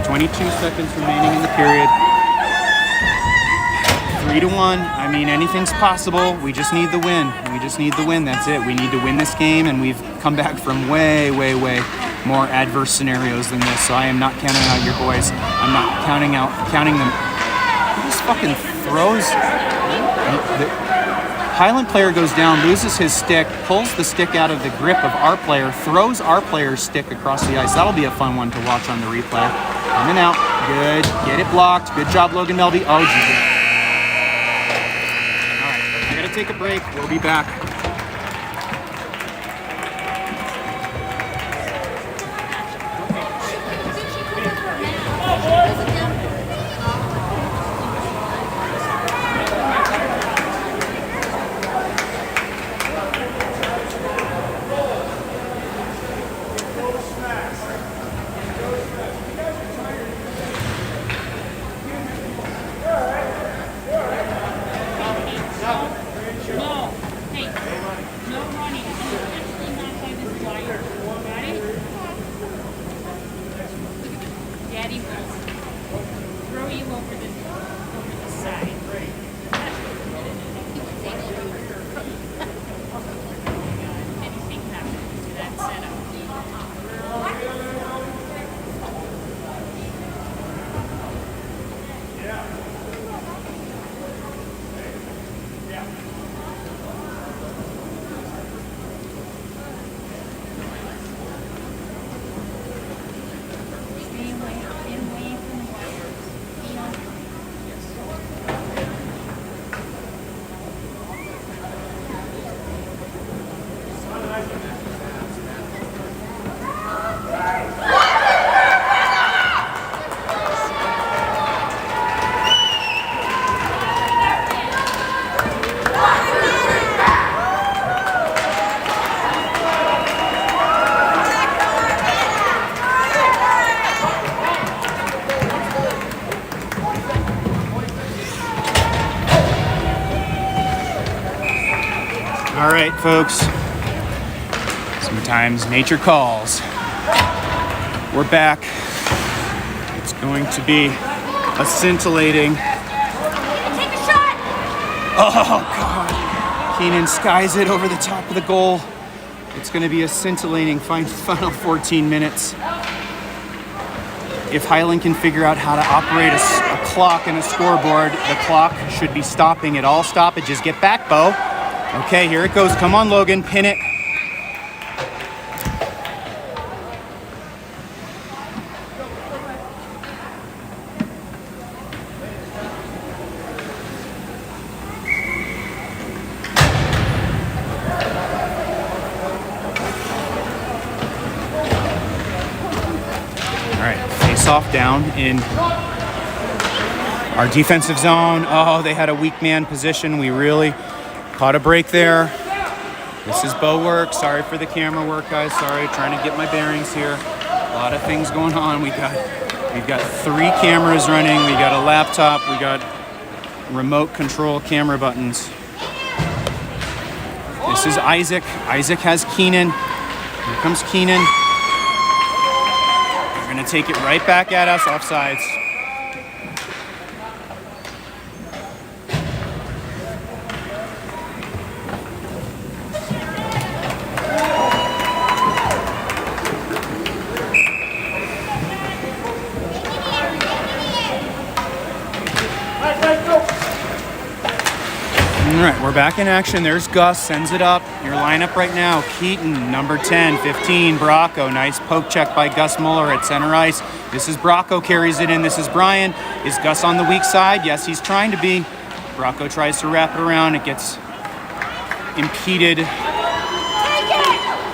22 seconds remaining in the period. 3-1. I mean, anything's possible. We just need the win. That's it. We need to win this game, and we've come back from way more adverse scenarios than this. So I am not counting out your boys. I'm not counting them. He just fucking throws. The Highland player goes down, loses his stick, pulls the stick out of the grip of our player, throws our player's stick across the ice. That'll be a fun one to watch on the replay. Coming out, good, get it blocked. Good job, Logan Melby. Oh, Jesus. All right, I gotta take a break. We'll be back. All right, folks. Sometimes nature calls. We're back. It's going to be a scintillating. Take a shot. Oh, God. Keenan skies it over the top of the goal. It's going to be a scintillating final 14 minutes. If Highland can figure out how to operate a clock and a scoreboard, the clock should be stopping at all stoppages. Get back, Bo. Okay, here it goes. Come on, Logan. Pin it. Off down in our defensive zone. Oh, they had a weak man position. We really caught a break there. This is Bo work. Sorry for the camera work, guys. Sorry, trying to get my bearings here. A lot of things going on. We've got 3 cameras running. We got a laptop. We got remote control camera buttons. This is Isaac. Isaac has Keenan. Here comes Keenan. Gonna take it right back at us, offsides. All right, we're back in action. There's Gus, sends it up. Your lineup right now, Keaton, number 10, 15, Bracco. Nice poke check by Gus Muller at center ice. This is Bracco, carries it in. This is Brian. Is Gus on the weak side? Yes, he's trying to be. Bracco tries to wrap it around. It gets impeded.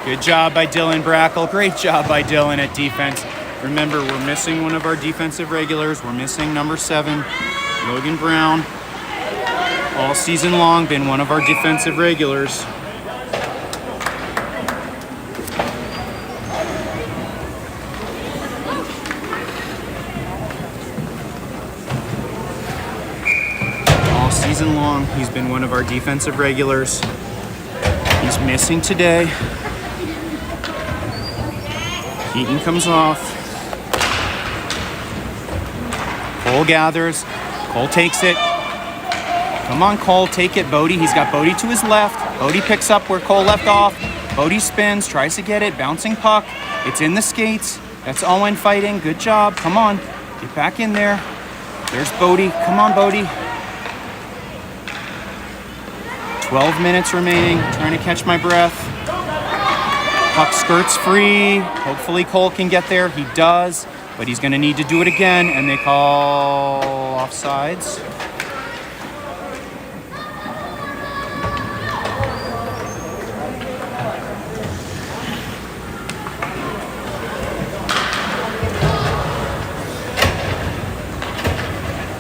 Good job by Dylan Brackle. Great job by Dylan at defense. Remember, we're missing one of our defensive regulars. We're missing number 7, Logan Brown. All season long, been one of our defensive regulars. All season long, he's been one of our defensive regulars. He's missing today. Keaton comes off. Cole gathers. Cole takes it. Come on, Cole, take it, Bodie. He's got Bodie to his left. Bodie picks up where Cole left off. Bodie spins, tries to get it, bouncing puck. It's in the skates. That's Owen fighting. Good job. Come on, get back in there. There's Bodie. Come on, Bodie. 12 minutes remaining. Trying to catch my breath. Puck skirts free. Hopefully Cole can get there. He does, but he's going to need to do it again, and they call offsides.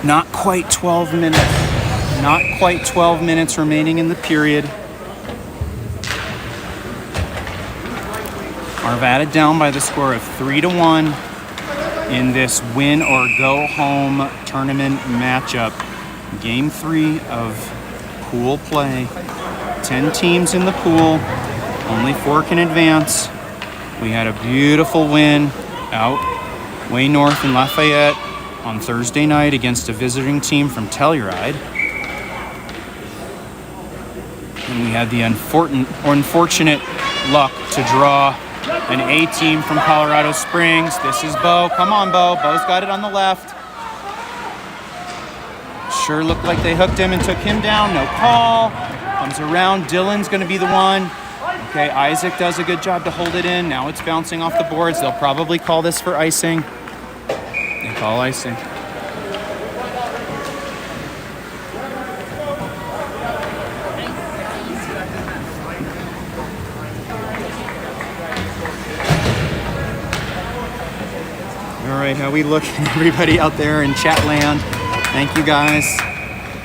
Not quite 12 minutes. Not quite 12 minutes remaining in the period. Arvada down by the score of 3-1 in this win or go home tournament matchup. Game 3 of pool play. 10 teams in the pool. Only 4 can advance. We had a beautiful win out way north in Lafayette on Thursday night against a visiting team from Telluride. And we had the unfortunate luck to draw an A team from Colorado Springs. This is Bo. Come on, Bo. Bo's got it on the left. Sure looked like they hooked him and took him down. No call. Comes around. Dylan's going to be the one. Okay, Isaac does a good job to hold it in. Now it's bouncing off the boards. They'll probably call this for icing. They call icing. All right, how we looking, everybody out there in chat land? Thank you guys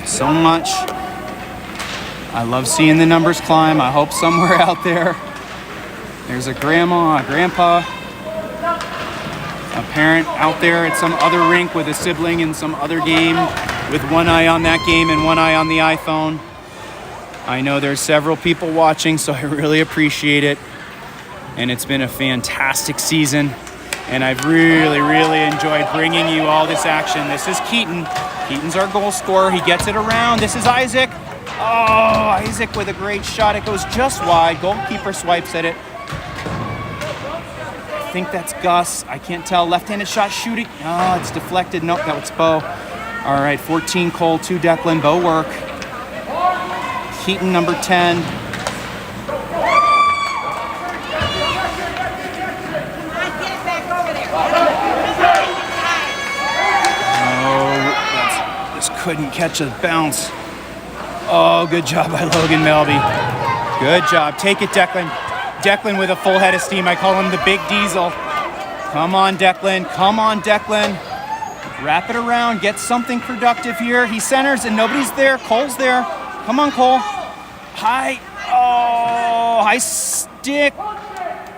so much. I love seeing the numbers climb. I hope somewhere out there there's a grandma, a grandpa, a parent out there at some other rink with a sibling in some other game with one eye on that game and one eye on the iPhone. I know there's several people watching, so I really appreciate it. And it's been a fantastic season. And I've really, really enjoyed bringing you all this action. This is Keaton. Keaton's our goal scorer. He gets it around. This is Isaac. Oh, Isaac with a great shot. It goes just wide. Goalkeeper swipes at it. I think that's Gus. I can't tell. Left-handed shot shooting. Oh, it's deflected. Nope, that was Bo. All right, 14 Cole, 2 Declan. Bo work. Keaton, number 10. Couldn't catch a bounce. Oh, good job by Logan Melby. Good job. Take it, Declan. Declan with a full head of steam. I call him the Big Diesel. Come on, Declan. Come on, Declan. Wrap it around. Get something productive here. He centers and nobody's there. Cole's there. Come on, Cole. High. Oh, high stick.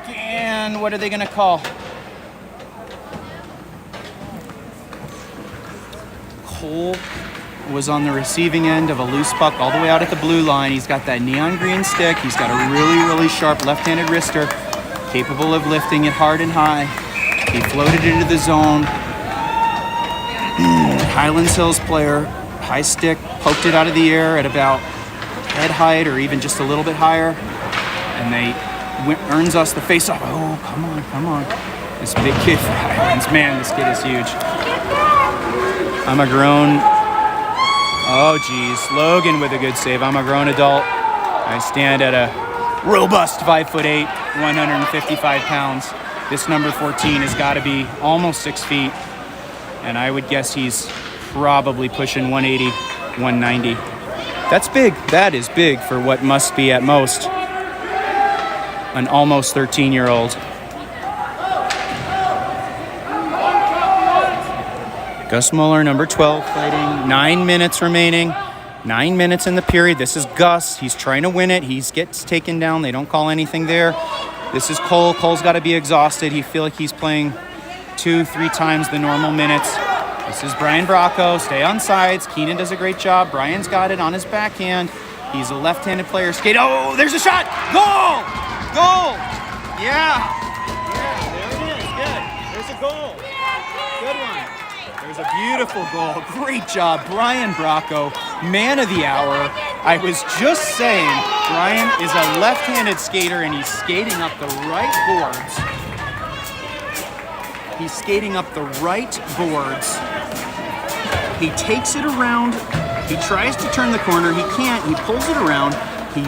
And what are they going to call? Cole was on the receiving end of a loose puck all the way out at the blue line. He's got that neon green stick. He's got a really, really sharp left-handed wrister, capable of lifting it hard and high. He floated into the zone. Highlands Hills player, high stick, poked it out of the air at about head height or even just a little bit higher. And earns us the face-off. Oh, come on, come on. This big kid for Highlands. Man, this kid is huge. I'm a grown... Oh, geez. Logan with a good save. I'm a grown adult. I stand at a robust 5'8", 155 pounds. This number 14 has got to be almost 6 feet. And I would guess he's probably pushing 180, 190. That's big. That is big for what must be at most an almost 13-year-old. Gus Muller, number 12, fighting. 9 minutes remaining. 9 minutes in the period. This is Gus. He's trying to win it. He gets taken down. They don't call anything there. This is Cole. Cole's got to be exhausted. He feels like he's playing 2-3 times the normal minutes. This is Brian Bracco. Stay on sides. Keenan does a great job. Brian's got it on his backhand. He's a left-handed player. Skate. Oh, there's a shot. Goal! Goal! Yeah. Yeah, there it is. Good. There's a goal. Good one. There's a beautiful goal. Great job, Brian Bracco, man of the hour. I was just saying, Brian is a left-handed skater and he's skating up the right boards. He's skating up the right boards. He takes it around. He tries to turn the corner. He can't. He pulls it around. He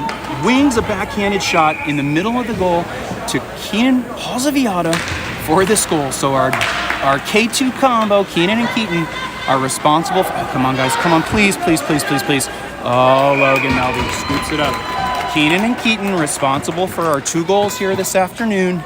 wings a backhanded shot in the middle of the goal to Keenan Halzaviata for this goal. So our K2 combo, Keenan and Keaton, are responsible for... Oh, come on, guys. Come on, please, please, please, please, please. Oh, Logan Melby scoops it up. Keenan and Keaton responsible for our 2 goals here this afternoon.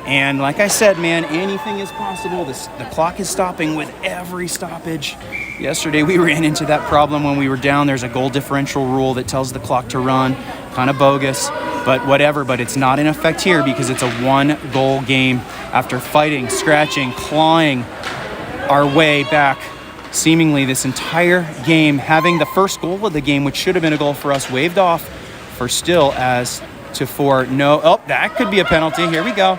And like I said, man, anything is possible. The clock is stopping with every stoppage. Yesterday, we ran into that problem when we were down. There's a goal differential rule that tells the clock to run. Kind of bogus, but whatever. But it's not in effect here because it's a 1-goal game. After fighting, scratching, clawing our way back seemingly this entire game, having the first goal of the game, which should have been a goal for us, waved off for still as to for no... Oh, that could be a penalty. Here we go.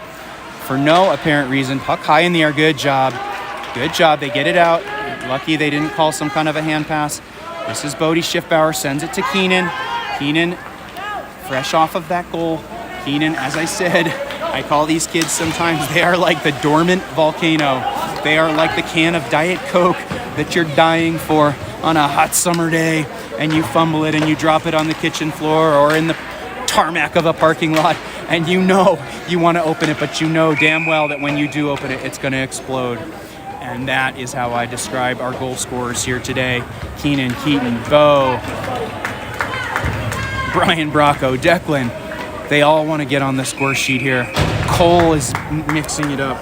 For no apparent reason. Puck high in the air. Good job. Good job. They get it out. Lucky they didn't call some kind of a hand pass. This is Bodie Schiffbauer. Sends it to Keenan. Keenan, fresh off of that goal. Keenan, as I said, I call these kids sometimes, they are like the dormant volcano. They are like the can of Diet Coke that you're dying for on a hot summer day, and you fumble it and you drop it on the kitchen floor or in the tarmac of a parking lot, and you know you want to open it, but you know damn well that when you do open it, it's going to explode. And that is how I describe our goal scorers here today. Keenan, Keaton, Bo, Brian Bracco, Declan. They all want to get on the score sheet here. Cole is mixing it up.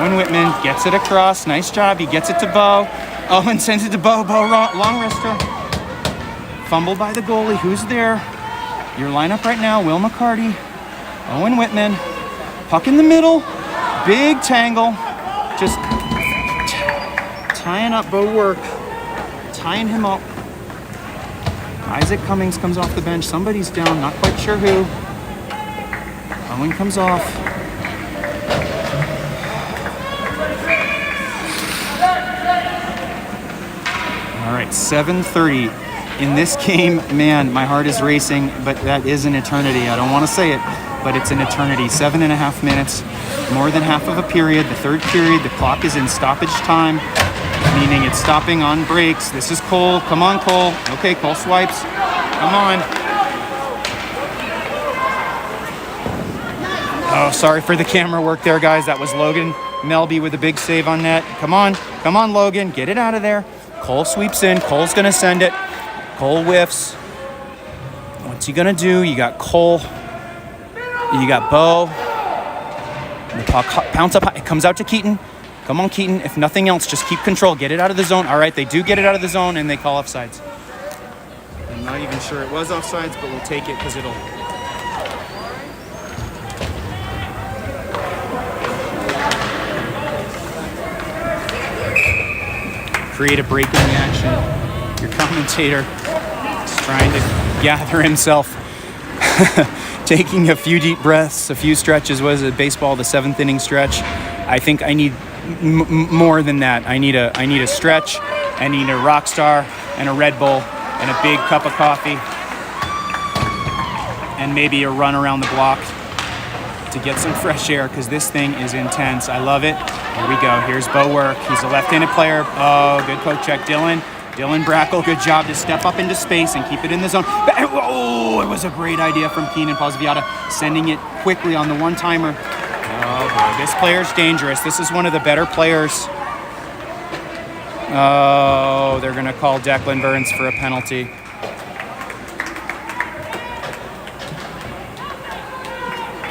Owen Whitman gets it across. Nice job. He gets it to Bo. Owen sends it to Bo. Bo, long wrister. Fumbled by the goalie. Who's there? Your lineup right now, Will McCarty, Owen Whitman, puck in the middle, big tangle, just tying up Bo Work, tying him up. Isaac Cummings comes off the bench. Somebody's down, not quite sure who. Owen comes off. All right, 7:30. In this game, man, my heart is racing, but that is an eternity. I don't want to say it, but it's an eternity. 7.5 minutes, more than half of a period. The third period, the clock is in stoppage time, meaning it's stopping on breaks. This is Cole. Come on, Cole. Okay, Cole swipes. Come on. Oh, sorry for the camera work there, guys. That was Logan Melby with a big save on net. Come on, Logan. Get it out of there. Cole sweeps in. Cole's going to send it. Cole whiffs. What's he gonna do? You got Cole. You got Bo. The puck pounds up high. It comes out to Keaton. Come on, Keaton. If nothing else, just keep control. Get it out of the zone. All right, they do get it out of the zone, and they call offsides. I'm not even sure it was offsides, but we'll take it because it'll... create a breaking reaction. Your commentator is trying to gather himself, taking a few deep breaths, a few stretches. Was it baseball, the 7th inning stretch? I think I need more than that. I need a stretch. I need a rock star and a Red Bull and a big cup of coffee and maybe a run around the block to get some fresh air, because this thing is intense. I love it. Here we go. Here's Bo Work. He's a left-handed player. Oh, good poke check. Dylan Brackle, good job to step up into space and keep it in the zone. Oh, it was a great idea from Keenan Pozviata, sending it quickly on the one-timer. Oh, boy, this player's dangerous. This is one of the better players. Oh, they're going to call Declan Burns for a penalty.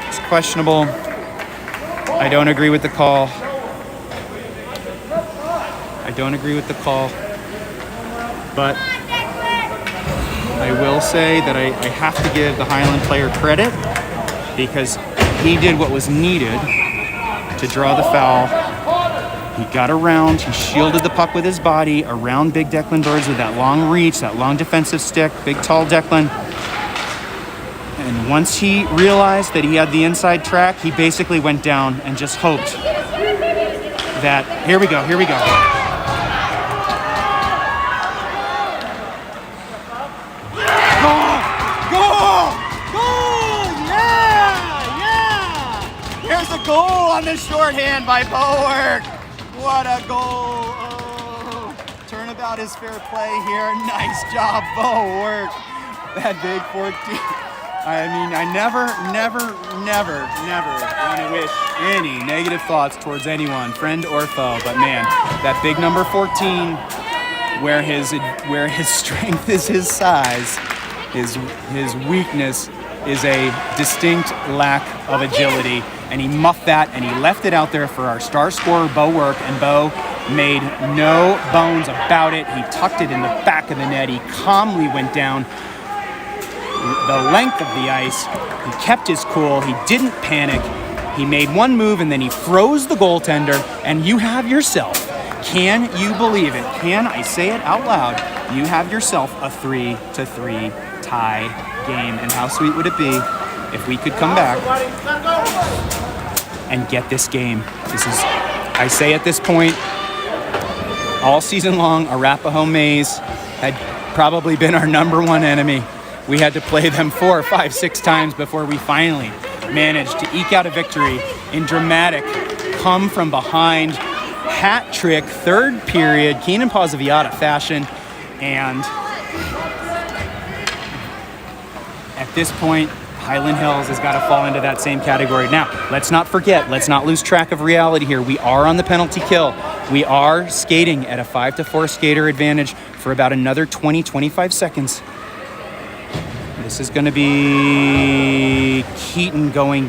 It's questionable. I don't agree with the call. But I will say that I have to give the Highland player credit, because he did what was needed to draw the foul. He got around, he shielded the puck with his body around big Declan Burns with that long reach, that long defensive stick, big tall Declan. And once he realized that he had the inside track, he basically went down and just hoped that, here we go. Goal on the shorthand by Bo Work. What a goal. Oh, turnabout is fair play here. Nice job, Bo Work. That big 14. I mean, I never want to wish any negative thoughts towards anyone, friend or foe. But man, that big number 14, where his strength is his size, his weakness is a distinct lack of agility. And he muffed that, and he left it out there for our star scorer, Bo Work, and Bo made no bones about it. He tucked it in the back of the net. He calmly went down the length of the ice. He kept his cool. He didn't panic. He made one move, and then he froze the goaltender, and you have yourself, can you believe it? Can I say it out loud? You have yourself a 3-3 tie game, and how sweet would it be if we could come back and get this game. This is, I say at this point, all season long, Arapahoe Maze had probably been our number one enemy. We had to play them 4, 5, 6 times before we finally managed to eke out a victory in dramatic, come from behind, hat trick, third period, Keenan Pozviata fashion. And at this point, Highland Hills has got to fall into that same category. Now, let's not forget, let's not lose track of reality here. We are on the penalty kill. We are skating at a 5-4 skater advantage for about another 20-25 seconds. This is going to be Keaton going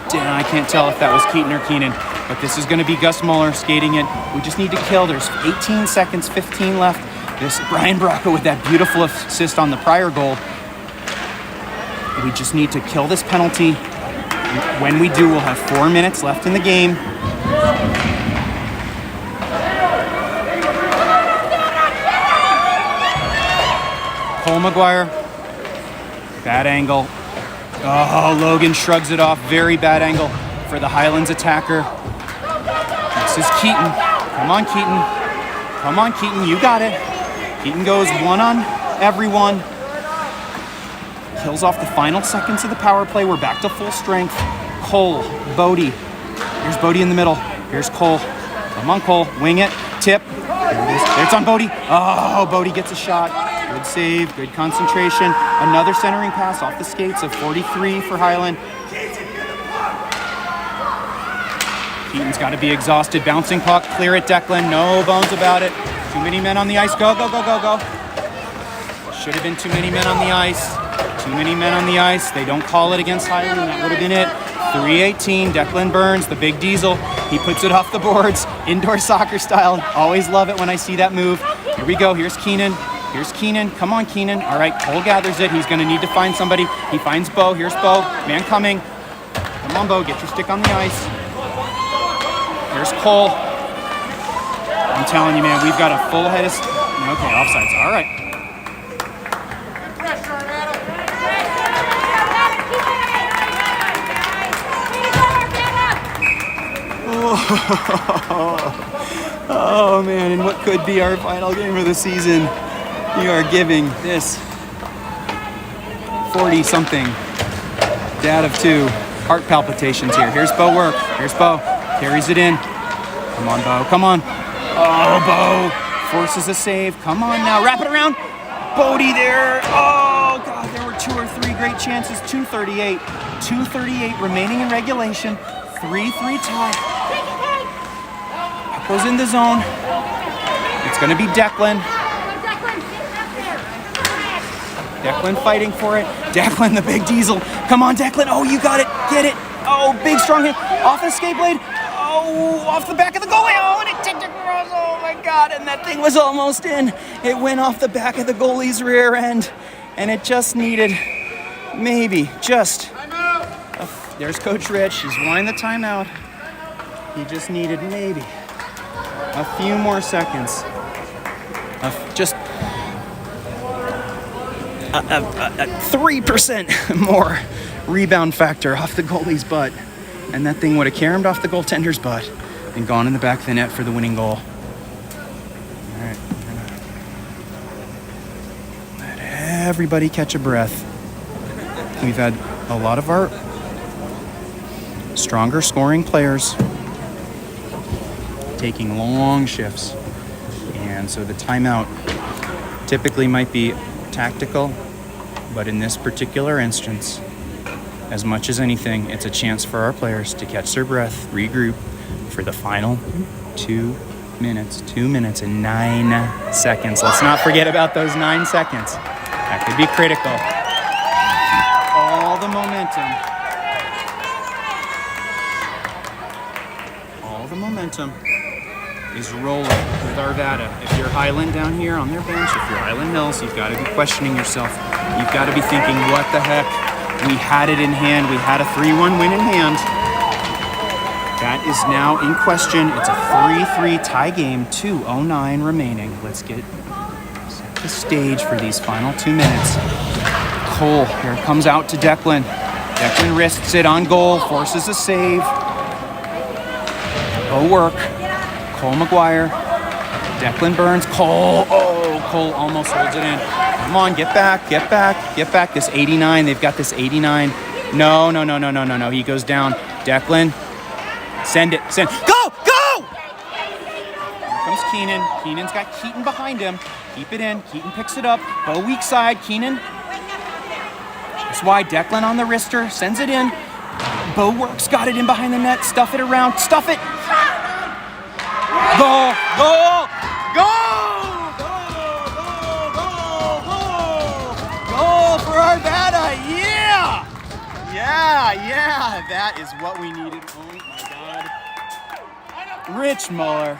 down. I can't tell if that was Keaton or Keenan, but this is going to be Gus Muller skating it. We just need to kill. There's 18 seconds, 15 left. This Brian Bracco with that beautiful assist on the prior goal. We just need to kill this penalty. When we do, we'll have 4 minutes left in the game. Cole McGuire. Bad angle. Oh, Logan shrugs it off. Very bad angle for the Highlands attacker. This is Keaton. Come on, Keaton. Come on, Keaton. You got it. Keaton goes one on everyone. Kills off the final seconds of the power play. We're back to full strength. Cole, Bodie. Here's Bodie in the middle. Here's Cole. Come on, Cole. Wing it. Tip. There it is. There it's on Bodie. Oh, Bodie gets a shot. Good save. Good concentration. Another centering pass off the skates of 43 for Highland. Keaton's got to be exhausted. Bouncing puck. Clear it, Declan. No bones about it. Too many men on the ice. Go, go, go, go, go. Should have been too many men on the ice. Too many men on the ice. They don't call it against Highland. That would have been it. 3:18. Declan Burns, the big diesel. He puts it off the boards. Indoor soccer style. Always love it when I see that move. Here we go. Here's Keenan. Here's Keenan. Come on, Keenan. All right, Cole gathers it. He's going to need to find somebody. He finds Bo. Here's Bo. Man coming. Come on, Bo. Get your stick on the ice. Here's Cole. I'm telling you, man, we've got a full head of... Okay, offsides. All right. Oh man, and what could be our final game of the season. We are giving this 40-something dad of 2 heart palpitations here. Here's Bo work. Here's Bo. Carries it in. Come on, Bo. Come on. Oh, Bo forces a save. Come on now. Wrap it around. Bodie there. Oh, God. There were 2 or 3 great chances. 2:38. 2:38 remaining in regulation. 3-3 tie. Goes in the zone. It's going to be Declan. Declan fighting for it. Declan, the big diesel. Come on, Declan. Oh, you got it. Get it. Oh, big strong hit. Off the skate blade. Oh, off the back of the goalie. Oh, and it tipped across. Oh, my God. And that thing was almost in. It went off the back of the goalie's rear end. And it just needed maybe just... There's Coach Rich. He's wanting the timeout. He just needed maybe a few more seconds of just a 3% more rebound factor off the goalie's butt, and that thing would have caromed off the goaltender's butt and gone in the back of the net for the winning goal. All right, we're gonna let everybody catch a breath. We've had a lot of our stronger scoring players taking long shifts, and so the timeout typically might be tactical, but in this particular instance, as much as anything, it's a chance for our players to catch their breath, regroup for the final 2 minutes. 2 minutes and 9 seconds. Let's not forget about those 9 seconds. That could be critical. All the momentum is rolling with Arvada. If you're Highland down here on their bench, if you're Highland Hills, you've got to be questioning yourself. You've got to be thinking, what the heck? We had it in hand. We had a 3-1 win in hand. That is now in question. It's a 3-3 tie game, 2:09 remaining. Let's set the stage for these final 2 minutes. Cole, here it comes out to Declan. Declan wrists it on goal, forces a save. Oh, work. Cole McGuire. Declan Burns. Cole. Oh, Cole almost holds it in. Come on, get back, get back, get back. This 89, they've got this 89. No. He goes down. Declan. Send it. Go! Here comes Keenan. Keenan's got Keaton behind him. Keep it in. Keaton picks it up. Bo weak side. Keenan. That's why Declan on the wrister. Sends it in. Bo works. Got it in behind the net. Stuff it around. Stuff it. Go! Goal for Arvada! Yeah! That is what we needed. Oh my God. Rich Muller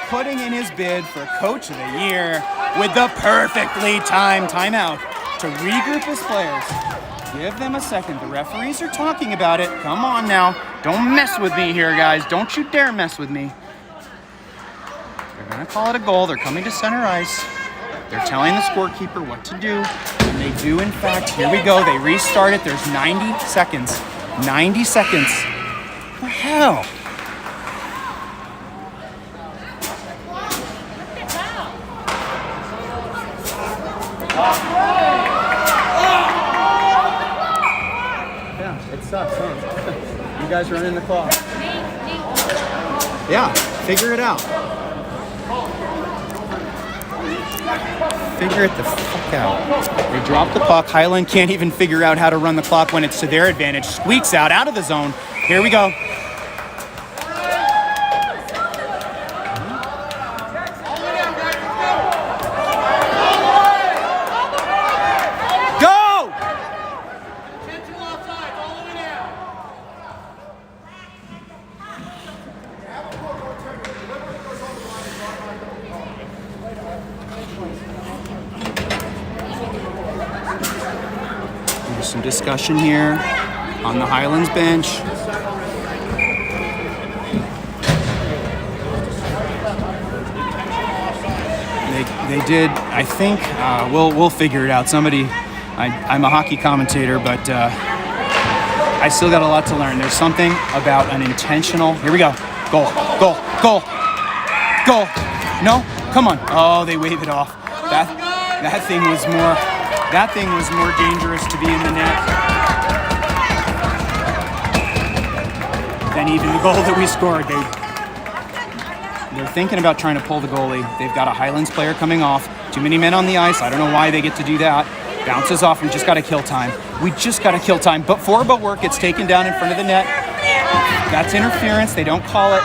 putting in his bid for Coach of the Year with the perfectly timed timeout to regroup his players. Give them a second. The referees are talking about it. Come on now. Don't mess with me here, guys. Don't you dare mess with me. They're going to call it a goal. They're coming to center ice. They're telling the scorekeeper what to do. And they do, in fact. Here we go. They restart it. There's 90 seconds. 90 seconds. What the hell? Yeah, it sucks, huh? You guys running the clock. Yeah, figure it out. Figure it the fuck out. They drop the puck. Highland can't even figure out how to run the clock when it's to their advantage. Squeaks out of the zone. Here we go. Go! Intentional offside, all the way down. There's some discussion here on the Highlands bench. They did, I think, we'll figure it out. Somebody, I'm a hockey commentator, but I still got a lot to learn. There's something about an intentional, here we go, goal, goal, goal, goal. No, come on. Oh, they wave it off. That thing was more dangerous to be in the net than even the goal that we scored. They're thinking about trying to pull the goalie. They've got a Highlands player coming off. Too many men on the ice. I don't know why they get to do that. Bounces off. We just got to kill time. We just got to kill time. But for a work, it's taken down in front of the net. That's interference. They don't call it.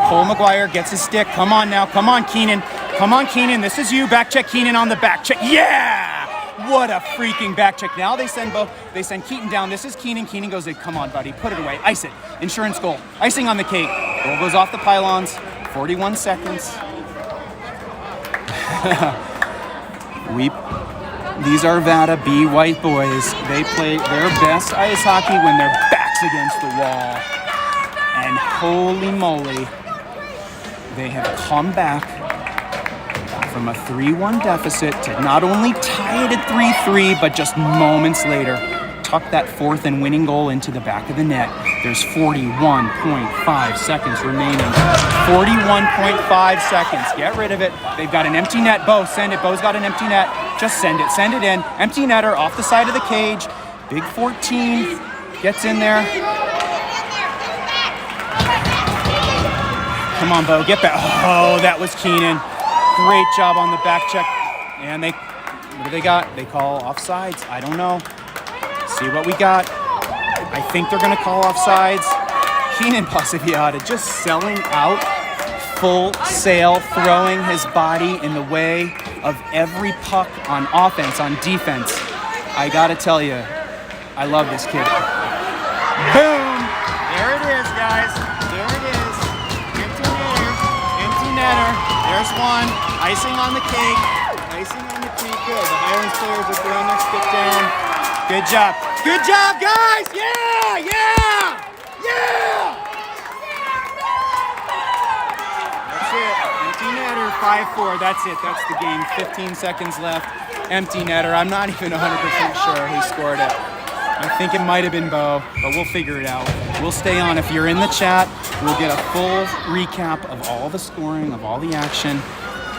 Cole McGuire gets his stick. Come on now. Come on, Keenan. Come on, Keenan. This is you. Back check Keenan on the back check. Yeah! What a freaking back check. Now they send Keaton down. This is Keenan. Keenan goes in. Come on, buddy. Put it away. Ice it. Insurance goal. Icing on the cake. Goal goes off the pylons. 41 seconds. These Arvada B white boys. They play their best ice hockey when their back's against the wall. And holy moly, they have come back from a 3-1 deficit to not only tie it at 3-3, but just moments later, tuck that fourth and winning goal into the back of the net. There's 41.5 seconds remaining. 41.5 seconds. Get rid of it. They've got an empty net. Bo, send it. Bo's got an empty net. Just send it. Send it in. Empty netter off the side of the cage. Big 14 gets in there. Come on, Bo. Get back. Oh, that was Keenan. Great job on the back check. And what do they got? They call offsides. I don't know. See what we got. I think they're going to call offsides. Keenan Pasiviata just selling out, full sail, throwing his body in the way of every puck on offense, on defense. I got to tell you, I love this kid. Boom! There it is, guys. There it is. Empty netter. Empty netter. There's one. Icing on the cake. Icing on the cake. Good. The Highlands players are throwing their stick down. Good job. Good job, guys! Yeah! Yeah! Yeah! That's it. Empty netter, 5-4. That's it. That's the game. 15 seconds left. Empty netter. I'm not even 100% sure who scored it. I think it might have been Bo, but we'll figure it out. We'll stay on. If you're in the chat, we'll get a full recap of all the scoring, of all the action.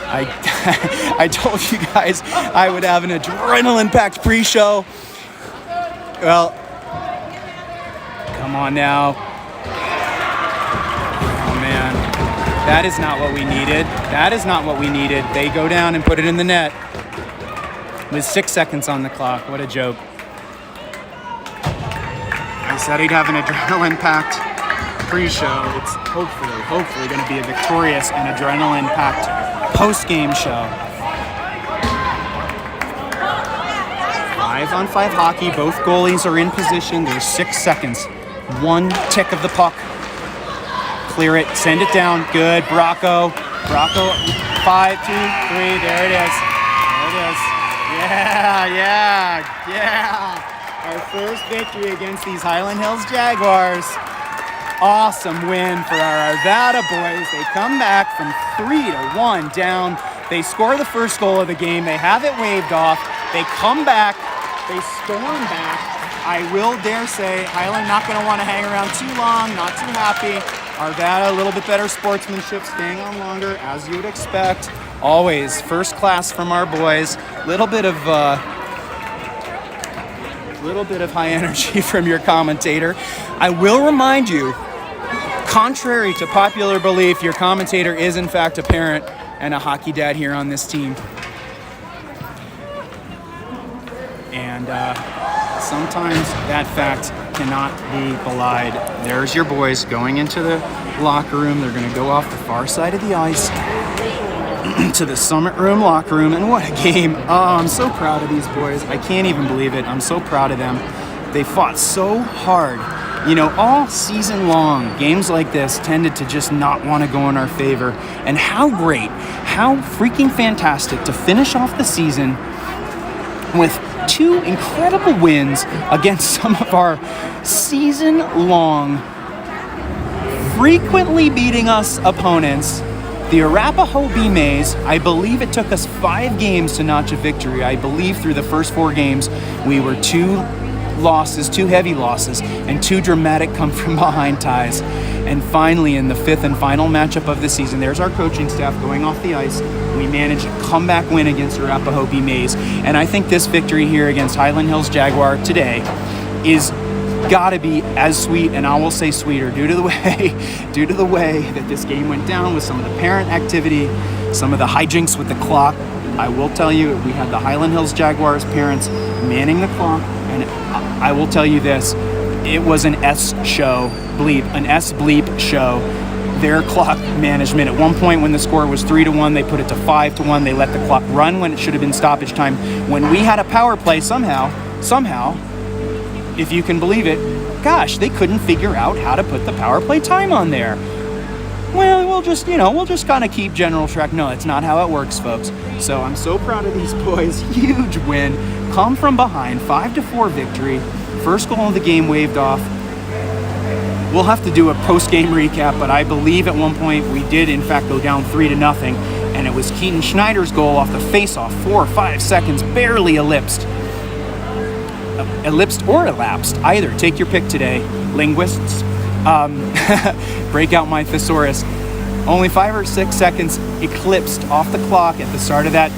I told you guys I would have an adrenaline-packed pre-show. Well, come on now. Oh, man. That is not what we needed. That is not what we needed. They go down and put it in the net with 6 seconds on the clock. What a joke. I said he'd have an adrenaline-packed pre-show. It's hopefully going to be a victorious and adrenaline-packed post-game show. 5-on-5 hockey. Both goalies are in position. There's 6 seconds. One tick of the puck. Clear it. Send it down. Good. Bracco. 5, 2, 3. There it is. There it is. Yeah. Our first victory against these Highland Hills Jaguars. Awesome win for our Arvada boys. They come back from 3-1 down. They score the first goal of the game. They have it waved off. They come back. They storm back. I will dare say Highland not going to want to hang around too long, not too happy. Arvada, a little bit better sportsmanship, staying on longer, as you would expect. Always first class from our boys. Little bit of high energy from your commentator. I will remind you, contrary to popular belief, your commentator is in fact a parent and a hockey dad here on this team. And sometimes that fact cannot be belied. There's your boys going into the locker room. They're going to go off the far side of the ice to the Summit Room locker room. And what a game. Oh, I'm so proud of these boys. I can't even believe it. I'm so proud of them. They fought so hard. You know, all season long, games like this tended to just not want to go in our favor. And how great, how freaking fantastic to finish off the season with two incredible wins against some of our season-long, frequently beating us opponents. The Arapahoe Bee Mays, I believe it took us 5 games to notch a victory. I believe through the first 4 games, we were 2 losses, 2 heavy losses, and 2 dramatic come-from-behind ties. And finally, in the 5th and final matchup of the season, there's our coaching staff going off the ice. We managed a comeback win against Arapahoe Bee Mays. And I think this victory here against Highland Hills Jaguar today is gotta be as sweet, and I will say sweeter, due to the way that this game went down with some of the parent activity, some of the hijinks with the clock. I will tell you, we had the Highland Hills Jaguars parents manning the clock, and I will tell you this, it was an S bleep show. Their clock management, at one point when the score was 3-1, they put it to 5-1. They let the clock run when it should have been stoppage time. When we had a power play, somehow, if you can believe it, gosh, they couldn't figure out how to put the power play time on there. Well, we'll just kind of keep general track. No, it's not how it works, folks. So I'm so proud of these boys. Huge win. Come from behind, 5-4 victory. First goal of the game waved off. We'll have to do a post-game recap, but I believe at one point we did, in fact, go down 3-0, and it was Keaton Schneider's goal off the face-off. 4 or 5 seconds, barely elapsed, either. Take your pick today, linguists. Break out my thesaurus. Only 5 or 6 seconds eclipsed off the clock at the start of that.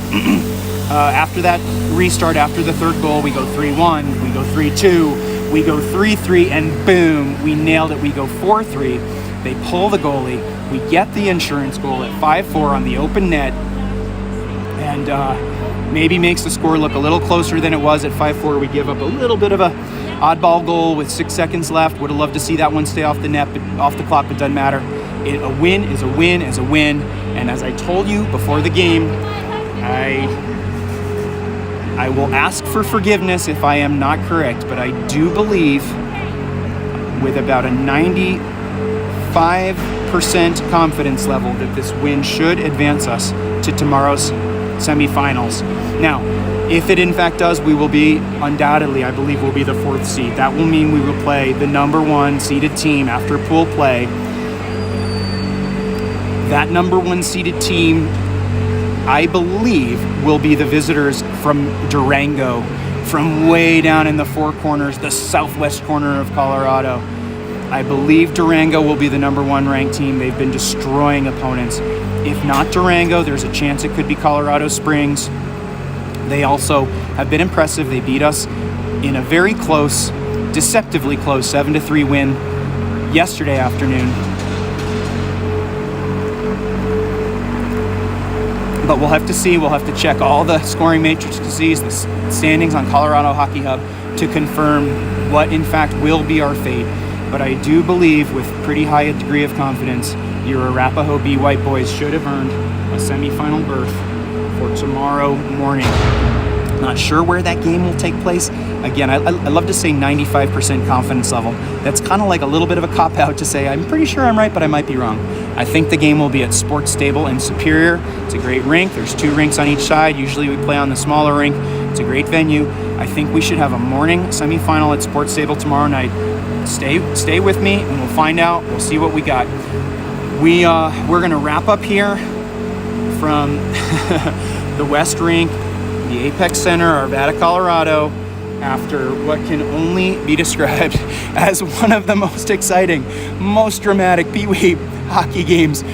After that restart, after the third goal, we go 3-1, we go 3-2, we go 3-3, and boom, we nailed it. We go 4-3. They pull the goalie. We get the insurance goal at 5-4 on the open net, and maybe makes the score look a little closer than it was at 5-4. We give up a little bit of a oddball goal with 6 seconds left. Would have loved to see that one stay off the net, but off the clock, but doesn't matter. A win is a win is a win. And as I told you before the game, I will ask for forgiveness if I am not correct, but I do believe with about a 95% confidence level that this win should advance us to tomorrow's semifinals. Now, if it in fact does, we will be undoubtedly, I believe, we'll be the 4th seed. That will mean we will play the number 1 seeded team after pool play. That number 1 seeded team, I believe, will be the visitors from Durango, from way down in the 4 corners, the southwest corner of Colorado. I believe Durango will be the number 1 ranked team. They've been destroying opponents. If not Durango, there's a chance it could be Colorado Springs. They also have been impressive. They beat us in a very close, deceptively close 7-3 win yesterday afternoon. But we'll have to see. We'll have to check all the scoring matrices, the standings on Colorado Hockey Hub to confirm what in fact will be our fate. But I do believe with pretty high a degree of confidence, your Arapahoe Bee White boys should have earned a semifinal berth for tomorrow morning. Not sure where that game will take place. Again, I love to say 95% confidence level. That's kind of like a little bit of a cop-out to say, I'm pretty sure I'm right, but I might be wrong. I think the game will be at Sports Stable in Superior. It's a great rink. There's 2 rinks on each side. Usually we play on the smaller rink. It's a great venue. I think we should have a morning semifinal at Sports Stable tomorrow night. Stay with me and we'll find out. We'll see what we got. We're gonna wrap up here from the West Rink, the Apex Center, Arvada, Colorado, after what can only be described as one of the most exciting, most dramatic Pee Wee hockey games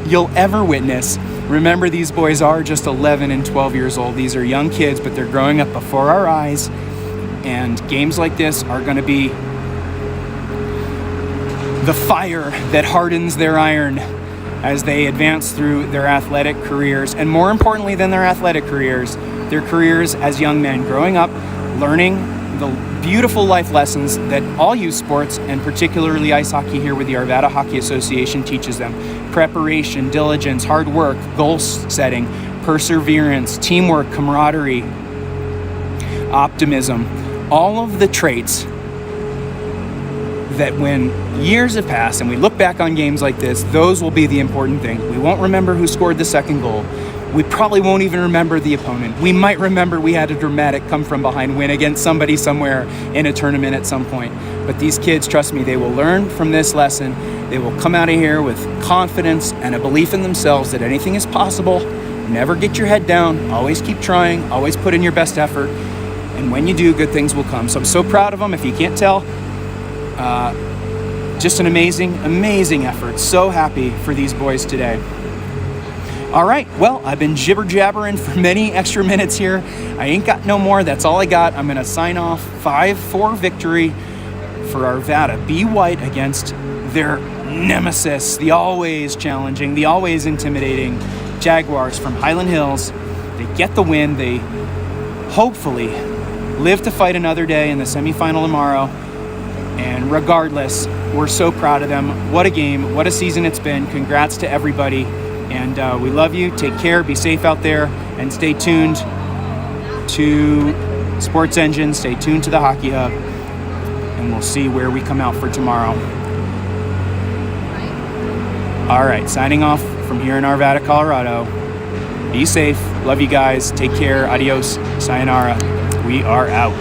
you'll ever witness. Remember, these boys are just 11 and 12 years old. These are young kids, but they're growing up before our eyes. And games like this are going to be the fire that hardens their iron as they advance through their athletic careers. And more importantly than their athletic careers, their careers as young men, growing up, learning the beautiful life lessons that all youth sports, and particularly ice hockey here with the Arvada Hockey Association, teaches them. Preparation, diligence, hard work, goal setting, perseverance, teamwork, camaraderie, optimism. All of the traits that when years have passed and we look back on games like this, those will be the important thing. We won't remember who scored the second goal. We probably won't even remember the opponent. We might remember we had a dramatic come from behind win against somebody somewhere in a tournament at some point. But these kids, trust me, they will learn from this lesson. They will come out of here with confidence and a belief in themselves that anything is possible. Never get your head down. Always keep trying. Always put in your best effort. And when you do, good things will come. So I'm so proud of them. If you can't tell, just an amazing effort. So happy for these boys today. All right, well, I've been jibber-jabbering for many extra minutes here. I ain't got no more. That's all I got. I'm going to sign off. 5-4 victory for Arvada. Be white against their nemesis, the always challenging, the always intimidating Jaguars from Highland Hills. They get the win. They hopefully live to fight another day in the semifinal tomorrow. And regardless, we're so proud of them. What a game. What a season it's been. Congrats to everybody. And we love you. Take care. Be safe out there. And stay tuned to Sports Engine. Stay tuned to the Hockey Hub. And we'll see where we come out for tomorrow. All right. Signing off from here in Arvada, Colorado. Be safe. Love you guys. Take care. Adios. Sayonara. We are out.